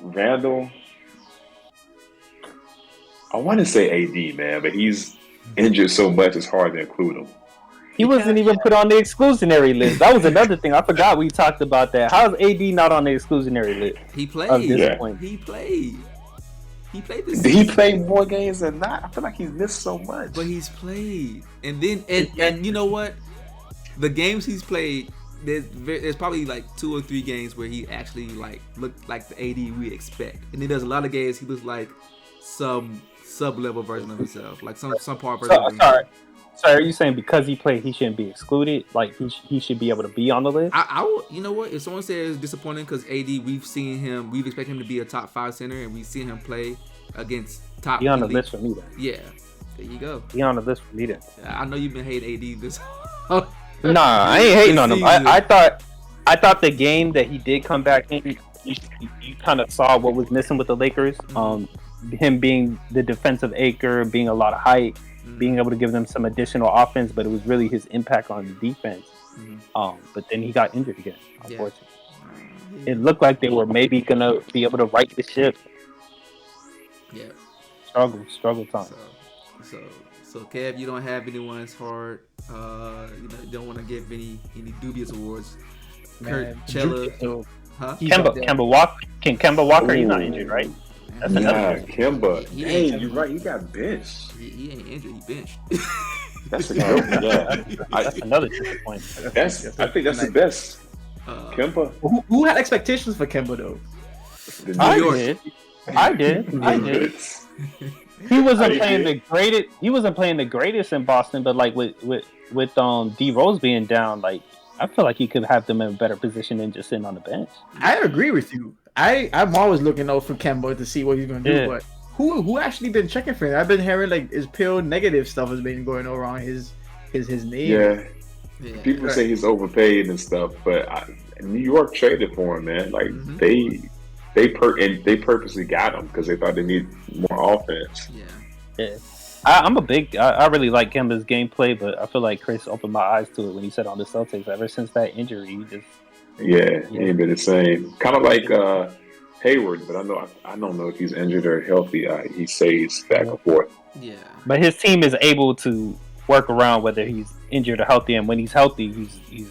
Randle. I want to say AD, man, but he's injured so much it's hard to include him. He wasn't even put on the exclusionary list. That was another thing. I forgot we talked about that. How is AD not on the exclusionary list? He played. He played. He played this season. He played more games than not. I feel like he's missed so much. But he's played. And then and you know what? The games he's played, there's probably like 2 or 3 games where he actually like looked like the AD we expect. And then there's a lot of games he looks like some sub-level version of himself. Like some part version of himself. Sorry, are you saying because he played, he shouldn't be excluded? Like he should be able to be on the list? You know what? If someone says it's disappointing because AD, we've expected him to be a top 5 center, and we've seen him play against top. Be on the list for me then. Yeah, there you go. Be on the list for me then. I know you've been hating AD this. Nah, I ain't hating on him. I thought the game that he did come back in, you kind of saw what was missing with the Lakers. Him being the defensive anchor, being a lot of height. Being able to give them some additional offense, but it was really his impact on the defense. But then he got injured again, unfortunately. It looked like they were maybe gonna be able to right the ship. Yeah. Struggle time. So Kev, you don't have anyone as hard. You don't want to give any dubious awards. Kirkchella, huh? Kemba Walker. Kemba Walker? He's not injured, right? That's another Kemba. Hey, you're right. He got benched. He ain't injured. He benched. That's a good. Yeah, that's another disappointment. I think that's the best. Kemba. Who had expectations for Kemba though? I did. He wasn't playing the greatest. He wasn't playing the greatest in Boston, but like with D Rose being down, like I feel like he could have them in a better position than just sitting on the bench. I agree with you. I'm always looking out for Kemba to see what he's gonna do, but who actually been checking for him? I've been hearing like his pure negative stuff has been going around his name. Yeah. People say he's overpaid and stuff, but New York traded for him, man. Like they purposely got him because they thought they need more offense. Yeah. I really like Kemba's gameplay, but I feel like Chris opened my eyes to it when he said on the Celtics. Ever since that injury, he just he ain't been the same. Kind of like Hayward, but I don't know if he's injured or healthy. He stays back and forth. Yeah, but his team is able to work around whether he's injured or healthy, and when he's healthy, he's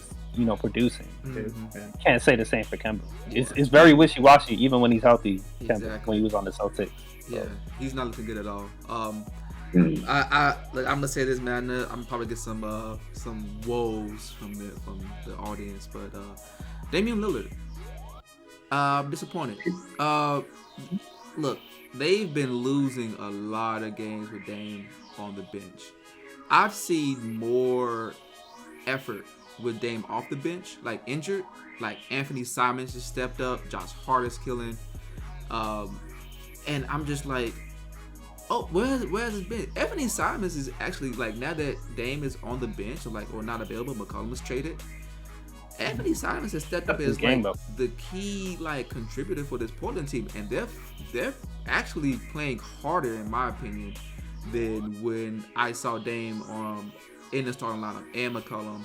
producing. Mm-hmm. Can't say the same for Kemba. It's very wishy-washy even when he's healthy. Kemba, Exactly. when he was on the Celtics. Yeah, he's not looking good at all. Mm. I'm gonna say this, man. I'm probably get some woes from the audience, but Damian Lillard, disappointed. Look, they've been losing a lot of games with Dame on the bench. I've seen more effort with Dame off the bench, like injured. Like Anthony Simons just stepped up, Josh Hart is killing, and I'm just like, oh, where's it been? Anthony Simons is actually like, now that Dame is on the bench or not available, McCollum was traded. Anthony Simons has stepped up as like the key like contributor for this Portland team, and they're actually playing harder in my opinion than when I saw Dame in the starting lineup and McCollum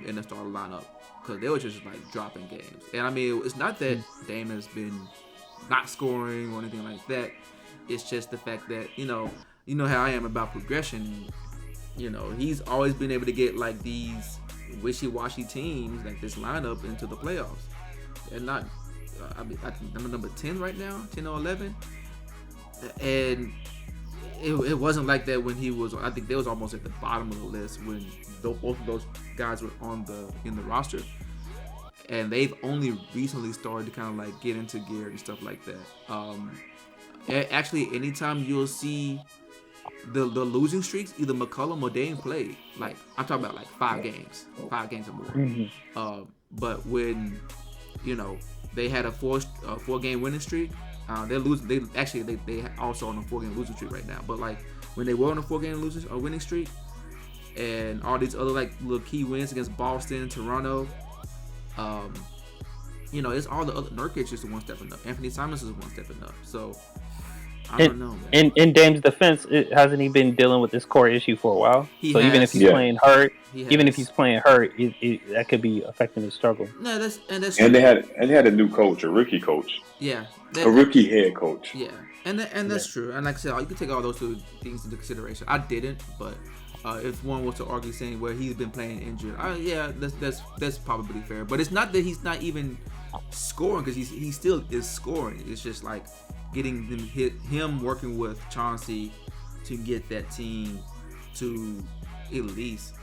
in the starting lineup, because they were just like dropping games. And I mean, it's not that Dame has been not scoring or anything like that. It's just the fact that you know how I am about progression. He's always been able to get like these wishy-washy teams like this lineup into the playoffs. They're not. I think I'm number 10 right now, 10 or 11, and it wasn't like that when he was. I think they was almost at the bottom of the list when both of those guys were in the roster, and they've only recently started to kind of like get into gear and stuff like that. Actually, anytime you'll see the losing streaks, either McCollum or Dame played. Like I'm talking about like 5 games or more. Mm-hmm. But when they had a 4-game winning streak, they're losing. They also on a 4-game losing streak right now. But like when they were on a 4-game winning streak, and all these other like little key wins against Boston, Toronto, it's all the other. Nurkic is the one stepping up. Anthony Simons is the one stepping up. So I don't know, man. In Dame's defense, hasn't he been dealing with this core issue for a while? Even if he's playing hurt, that could be affecting his struggle. No, that's true. And they had a new coach, a rookie coach. Yeah, a rookie head coach. Yeah, and that's true. And like I said, you can take all those 2 things into consideration. I didn't, but if one was to argue saying where he's been playing injured, that's probably fair. But it's not that he's not even scoring, because he still is scoring. It's just like getting him working with Chauncey to get that team to at least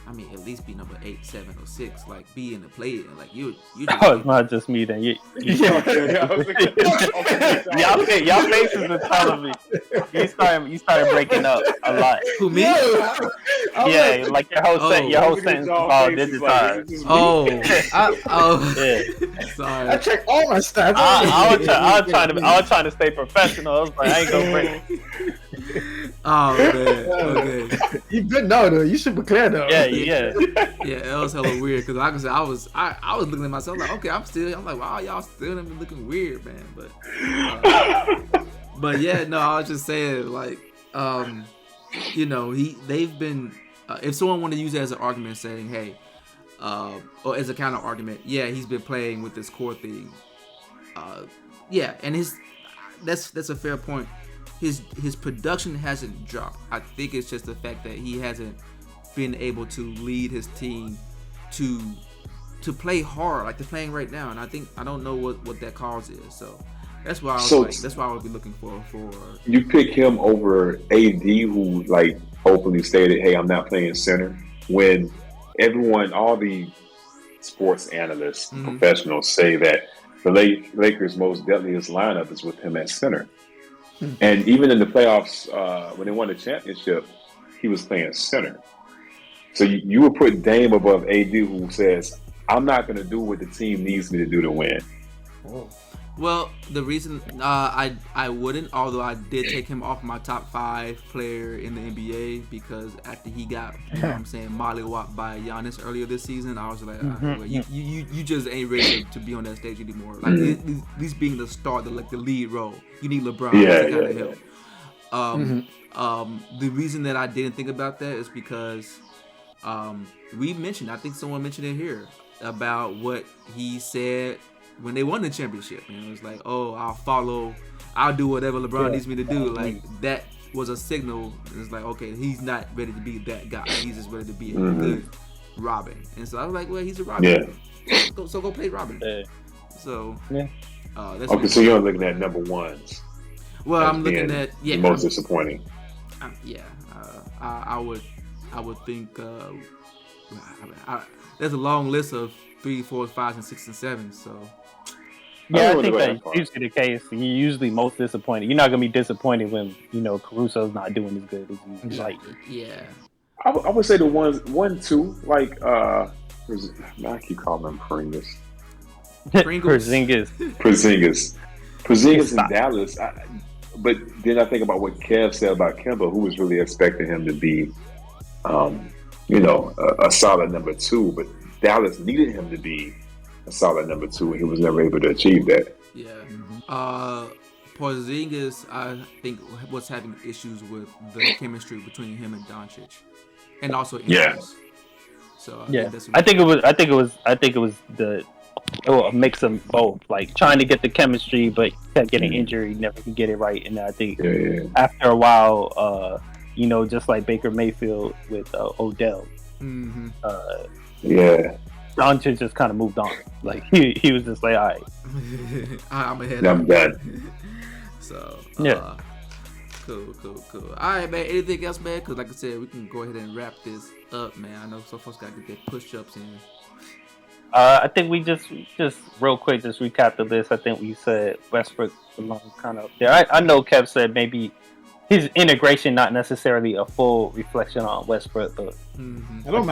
be number 8, 7, or 6, like be in the play. Like you it's not just me then. Y'all faces are telling me. You started breaking up a lot. Who, me? Yeah, like your whole sentence is all digitized. Yeah. Sorry. I checked all my stats. I was trying to stay professional. I was like, I ain't gonna break. Oh man, okay. You good now though. You super clear though. Yeah. Yeah, it was hella weird because like I said, I was looking at myself like, okay, I'm like, wow, y'all still looking weird, man. But yeah, no, I was just saying like, they've been. If someone wanted to use it as an argument, saying, hey, or as a counter argument, yeah, he's been playing with this core thing. Yeah, and that's a fair point. His production hasn't dropped. I think it's just the fact that he hasn't been able to lead his team to play hard like they're playing right now. And I don't know what that cause is. So that's why that's why I would be looking for. You pick him over AD, who like openly stated, "Hey, I'm not playing center." When all the sports analysts, professionals say that the Lakers' most deadliest lineup is with him at center. And even in the playoffs, when they won the championship, he was playing center. So you would put Dame above AD, who says, "I'm not going to do what the team needs me to do to win." Oh. Well, the reason I wouldn't, although I did take him off my top 5 player in the NBA, because after he got, mollywopped by Giannis earlier this season, I was like, well, you just ain't ready to be on that stage anymore. Like at least being the star, the lead role, you need LeBron to kind of help. The reason that I didn't think about that is because we mentioned, I think someone mentioned it here, about what he said when they won the championship. And it was like, oh, I'll do whatever LeBron needs me to do. Like that, was a signal. It's like, okay, he's not ready to be that guy. He's just ready to be a good Robin. And so I was like, well, he's a Robin. Yeah. So go play Robin. Yeah. So that's okay. So you're looking at number ones. Well, I'm looking at the most disappointing. I would think there's a long list of 3, 4, 5, and 6 and 7. So yeah, I think that's usually the case. You're usually most disappointed. You're not gonna be disappointed when Caruso's not doing as good as you like. Yeah, I would say the 1, 2, like I keep calling them Pringles. Porzingis in Dallas. But then I think about what Kev said about Kemba, who was really expecting him to be, a solid number 2. But Dallas needed him to be a solid number 2, and he was never able to achieve that. Yeah. Porzingis, I think, was having issues with the chemistry between him and Doncic, and also injuries. Yeah. So I think it was a mix of both, like trying to get the chemistry, but kept getting injured, never could get it right. And I think after a while, just like Baker Mayfield with Odell, Doncic just kind of moved on. Like he was just like, all right, I'm ahead. I'm done. So cool. All right, man. Anything else, man? Because like I said, we can go ahead and wrap this up, man. I know some folks got to get their push-ups in. I think we just real quick, just recap the list. I think we said Westbrook belongs kind of up there. I know Kev said maybe his integration not necessarily a full reflection on Westbrook, but I don't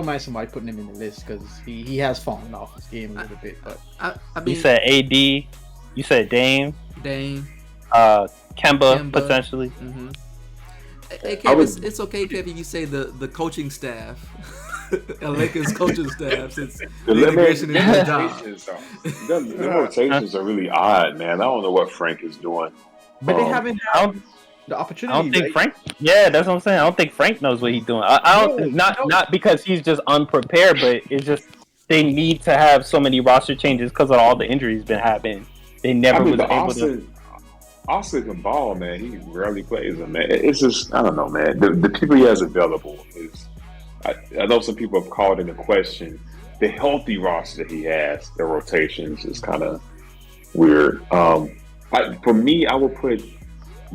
mind somebody putting him in the list because he has fallen off his game a little bit. But I mean, you said AD, you said Dame, Kemba potentially. Mm-hmm. Hey, Kev, it's okay, Kevin. You say the coaching staff. Lakers coaching staff since the integration is the job. The rotations are really odd, man. I don't know what Frank is doing. But they haven't had the opportunity. I don't think Frank. Yeah, that's what I'm saying. I don't think Frank knows what he's doing. I don't. Not because he's just unprepared, but it's just they need to have so many roster changes because of all the injuries been happening. They never was able to. Austin can ball, man. He rarely plays them, man. It's just I don't know, man. The people he has available is. I know some people have called into question the healthy roster that he has. Their rotations is kind of weird. For me, I would put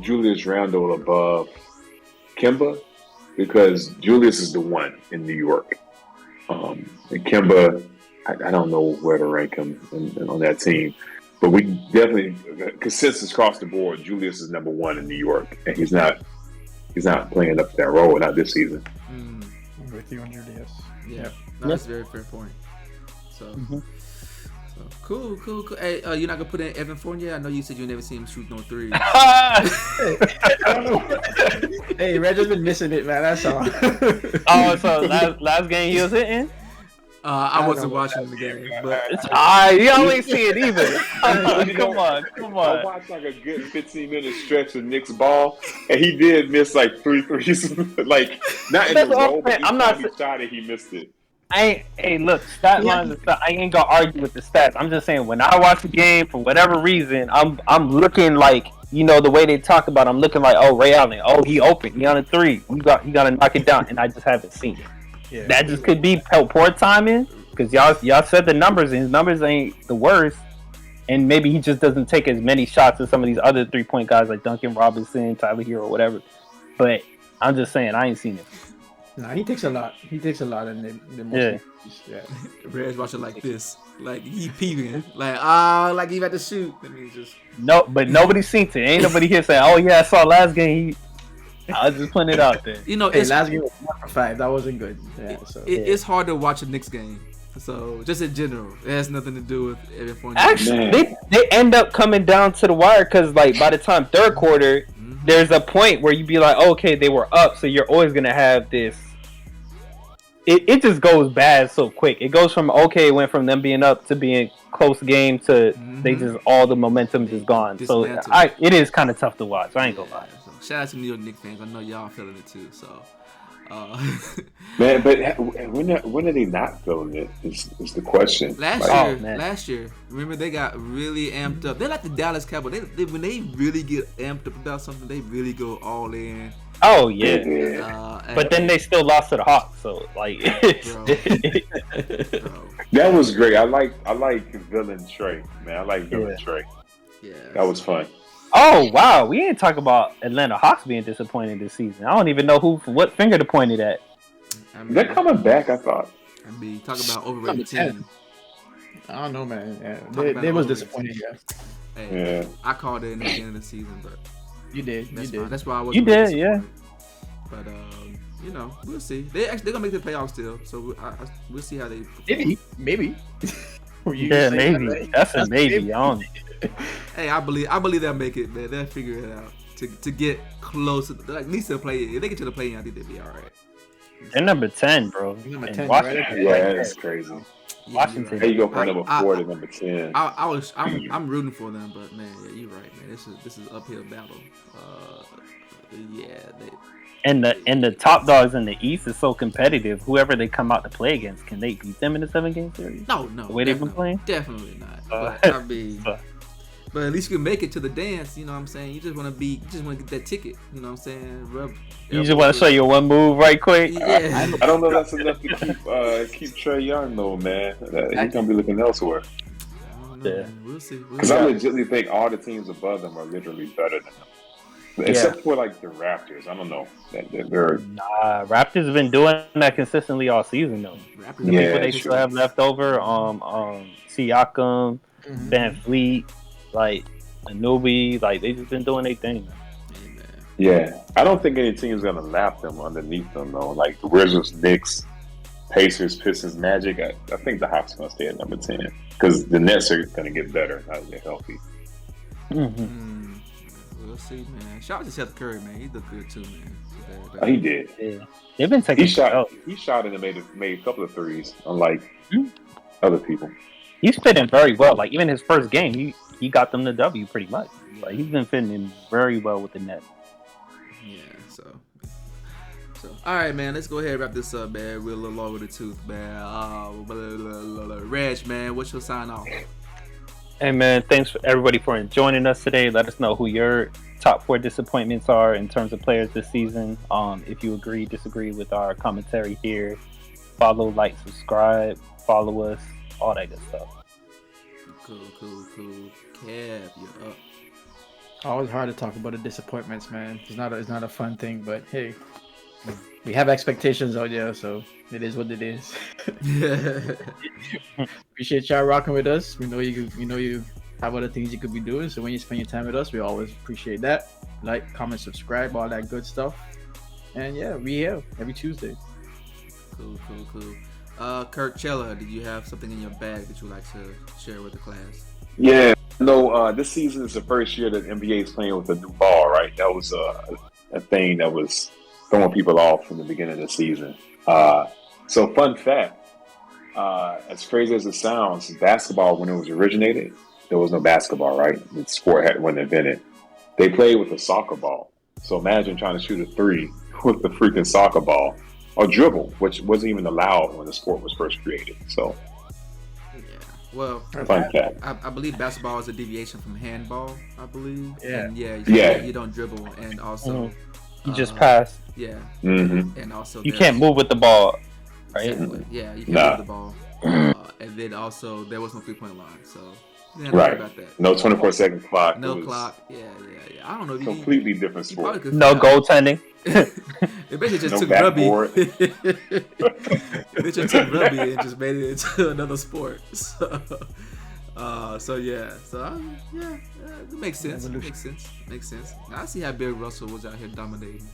Julius Randle above Kemba because Julius is the one in New York. And Kemba, I don't know where to rank him on that team, but we definitely consensus across the board. Julius is number 1 in New York, and he's not playing up to that role, not this season. With you on Julius. Yeah, that's a very fair point. So, cool. Hey, you're not gonna put in Evan Fournier? I know you said you never seen him shoot no threes. Hey, Reg has been missing it, man. That's all. So last game he was hitting. I wasn't watching the game, but you ain't see it either. Come on. I watched like a good 15-minute stretch of Nick's ball, and he did miss like 3 threes, like not in a row, but I'm not shot it, he missed it. Look, stat lines and stuff. I ain't gonna argue with the stats. I'm just saying when I watch the game for whatever reason, I'm looking like the way they talk about. I'm looking like Ray Allen. He open. He on a 3. You got to knock it down, and I just haven't seen it. Yeah. That just could be poor timing because y'all said the numbers and his numbers ain't the worst, and maybe he just doesn't take as many shots as some of these other 3-point guys like Duncan Robinson, Tyler Hero, whatever. But I'm just saying I ain't seen it. Nah, he takes a lot. He takes a lot in the most. Yeah. Red's watching like this, like he peeping, like he about to shoot. I mean, just no, but nobody's seen it. Ain't nobody here saying, "Oh yeah, I saw last game." I was just putting it out there. Last game was 1-for-5. That wasn't good. Yeah, it's hard to watch a Knicks game. So just in general, it has nothing to do with Evan Fournier. Actually, they end up coming down to the wire because like by the time third quarter, there's a point where you be like, okay, they were up, so you're always gonna have this. It just goes bad so quick. It goes from it went from them being up to being close game to they just all the momentum just gone. So it is kind of tough to watch. I ain't gonna lie. So shout out to New York Knicks fans. I know y'all feeling it too. So Man, but when are they not feeling it? Is the question. Last year, remember they got really amped up. They're like the Dallas Cowboys. They when they really get amped up about something, they really go all in. Oh yeah, but then they still lost to the Hawks. So like, bro. That was great. I like Villain Trey, man. I like Villain Trey. Yeah, that was fun. Oh wow, we ain't talk about Atlanta Hawks being disappointed this season. I don't even know what finger to point it at. I mean, they're coming back, I thought. I mean, talk about overrated team. I don't know, man. Yeah, they was disappointing. Yeah. Hey, I called it in the beginning of the season, but you did. That's why I was. You did, yeah. But we'll see. They're gonna make the playoffs still, so we'll see how they. Maybe. Yeah, maybe. That's a maybe. I don't. Hey, I believe they'll make it, man. They'll figure it out to get close. At least they'll play. If they get to the play-in, I think they'll be all right. They're number 10, bro. Number 10, Washington. right? Yeah, that's crazy. Washington. How you go from number 4 to number 10? I'm rooting for them, but man, yeah, you're right, man. This is an uphill battle. And the top dogs in the East is so competitive. Whoever they come out to play against, can they beat them in the 7-game series? No. The way they've been playing? Definitely not. But at least you can make it to the dance. You know what I'm saying? You just want to get that ticket. You know what I'm saying? You just want to show your one move right quick. Yeah. I don't know if that's enough to keep Trey Young though, man. He's gonna be looking elsewhere. Yeah, we'll see. Because I legitimately think all the teams above them are literally better than them, except for like the Raptors. I don't know. Raptors have been doing that consistently all season though. Raptors, people they still have left over. Siakam, Van Fleet, like Anunoby, like they just been doing their thing. Yeah, I don't think any team's gonna lap them underneath them though. Like the Wizards, Knicks, Pacers, Pistons, Magic. I think the Hawks are gonna stay at number 10 because the Nets are gonna get better now that they're healthy. We'll see, man. Shout out to Seth Curry, man. He looked good too, man. Oh, he did. Yeah, they've been taking. He shot and made a couple of threes, unlike other people. He's fitting very well. Like even his first game, he got them the W pretty much. Like he's been fitting in very well with the Nets. Yeah, so all right, man. Let's go ahead and wrap this up, man. We're a little long with the tooth, man. Reg, man, what's your sign off? Hey, man, thanks for everybody for joining us today. Let us know who your top 4 disappointments are in terms of players this season. If you agree, disagree with our commentary here, follow, like, subscribe, follow us, all that good stuff. Cool. Kev, you're up. Always hard to talk about the disappointments, man. It's not a fun thing, but hey, we have expectations out there, so it is what it is. Appreciate y'all rocking with us. We know you have other things you could be doing, so when you spend your time with us, we always appreciate that. Like, comment, subscribe, all that good stuff. And yeah, we here every Tuesday. Cool. Kirkchella, did you have something in your bag that you would like to share with the class? Yeah, no. This season is the first year that NBA is playing with a new ball, right? That was a thing that was throwing people off from the beginning of the season. So fun fact, as crazy as it sounds, basketball, when it was originated, there was no basketball, right? The sport wasn't invented. They played with a soccer ball. So imagine trying to shoot a 3 with the freaking soccer ball, or dribble, which wasn't even allowed when the sport was first created. So, yeah. Well, fun fact. I believe basketball is a deviation from handball, I believe. Yeah. And you don't dribble, and also you just pass. Yeah. Mm-hmm. And also you can't move with the ball, right? Exactly. Yeah, you can't move the ball. And then also there was no 3-point line, so you didn't right. about that. No 24-second clock. No clock. Yeah. I don't know. Completely different sport. No goaltending. It basically just took rugby. They just took rugby and just made it into another sport. So yeah. It makes sense. Makes sense. Now I see how Bill Russell was out here dominating.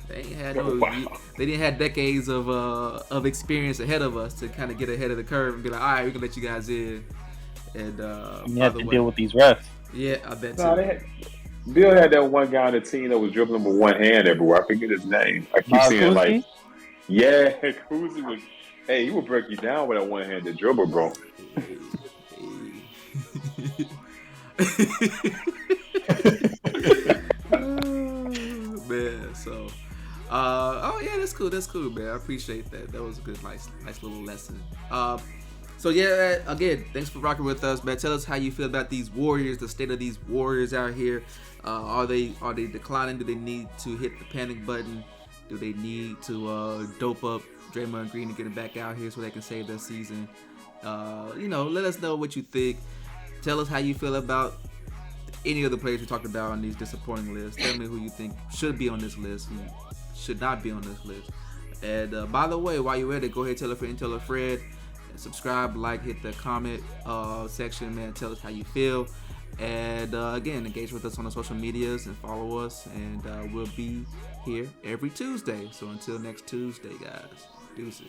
They didn't have decades of experience ahead of us to kind of get ahead of the curve and be like, all right, we can let you guys in. And you have to deal with these refs. Yeah, I bet too. Bill had that one guy on the team that was dribbling with one hand everywhere. I forget his name. I keep seeing like, yeah, Kuzi was. Hey, he would break you down with that one-handed dribble, bro. Man, so Oh yeah, that's cool, man. I appreciate that. That was a good, nice little lesson. So yeah, again, thanks for rocking with us, man. Tell us how you feel about these Warriors, the state of these Warriors out here. Are they declining? Do they need to hit the panic button? Do they need to dope up Draymond Green and get him back out here so they can save their season? Let us know what you think. Tell us how you feel about any of the players we talked about on these disappointing lists. Tell me who you think should be on this list, who should not be on this list. And by the way, while you're at it, go ahead, tell a friend, tell a friend. Subscribe, like, hit the comment section, man. Tell us how you feel. And again, engage with us on the social medias and follow us. And we'll be here every Tuesday. So until next Tuesday, guys. Deuces.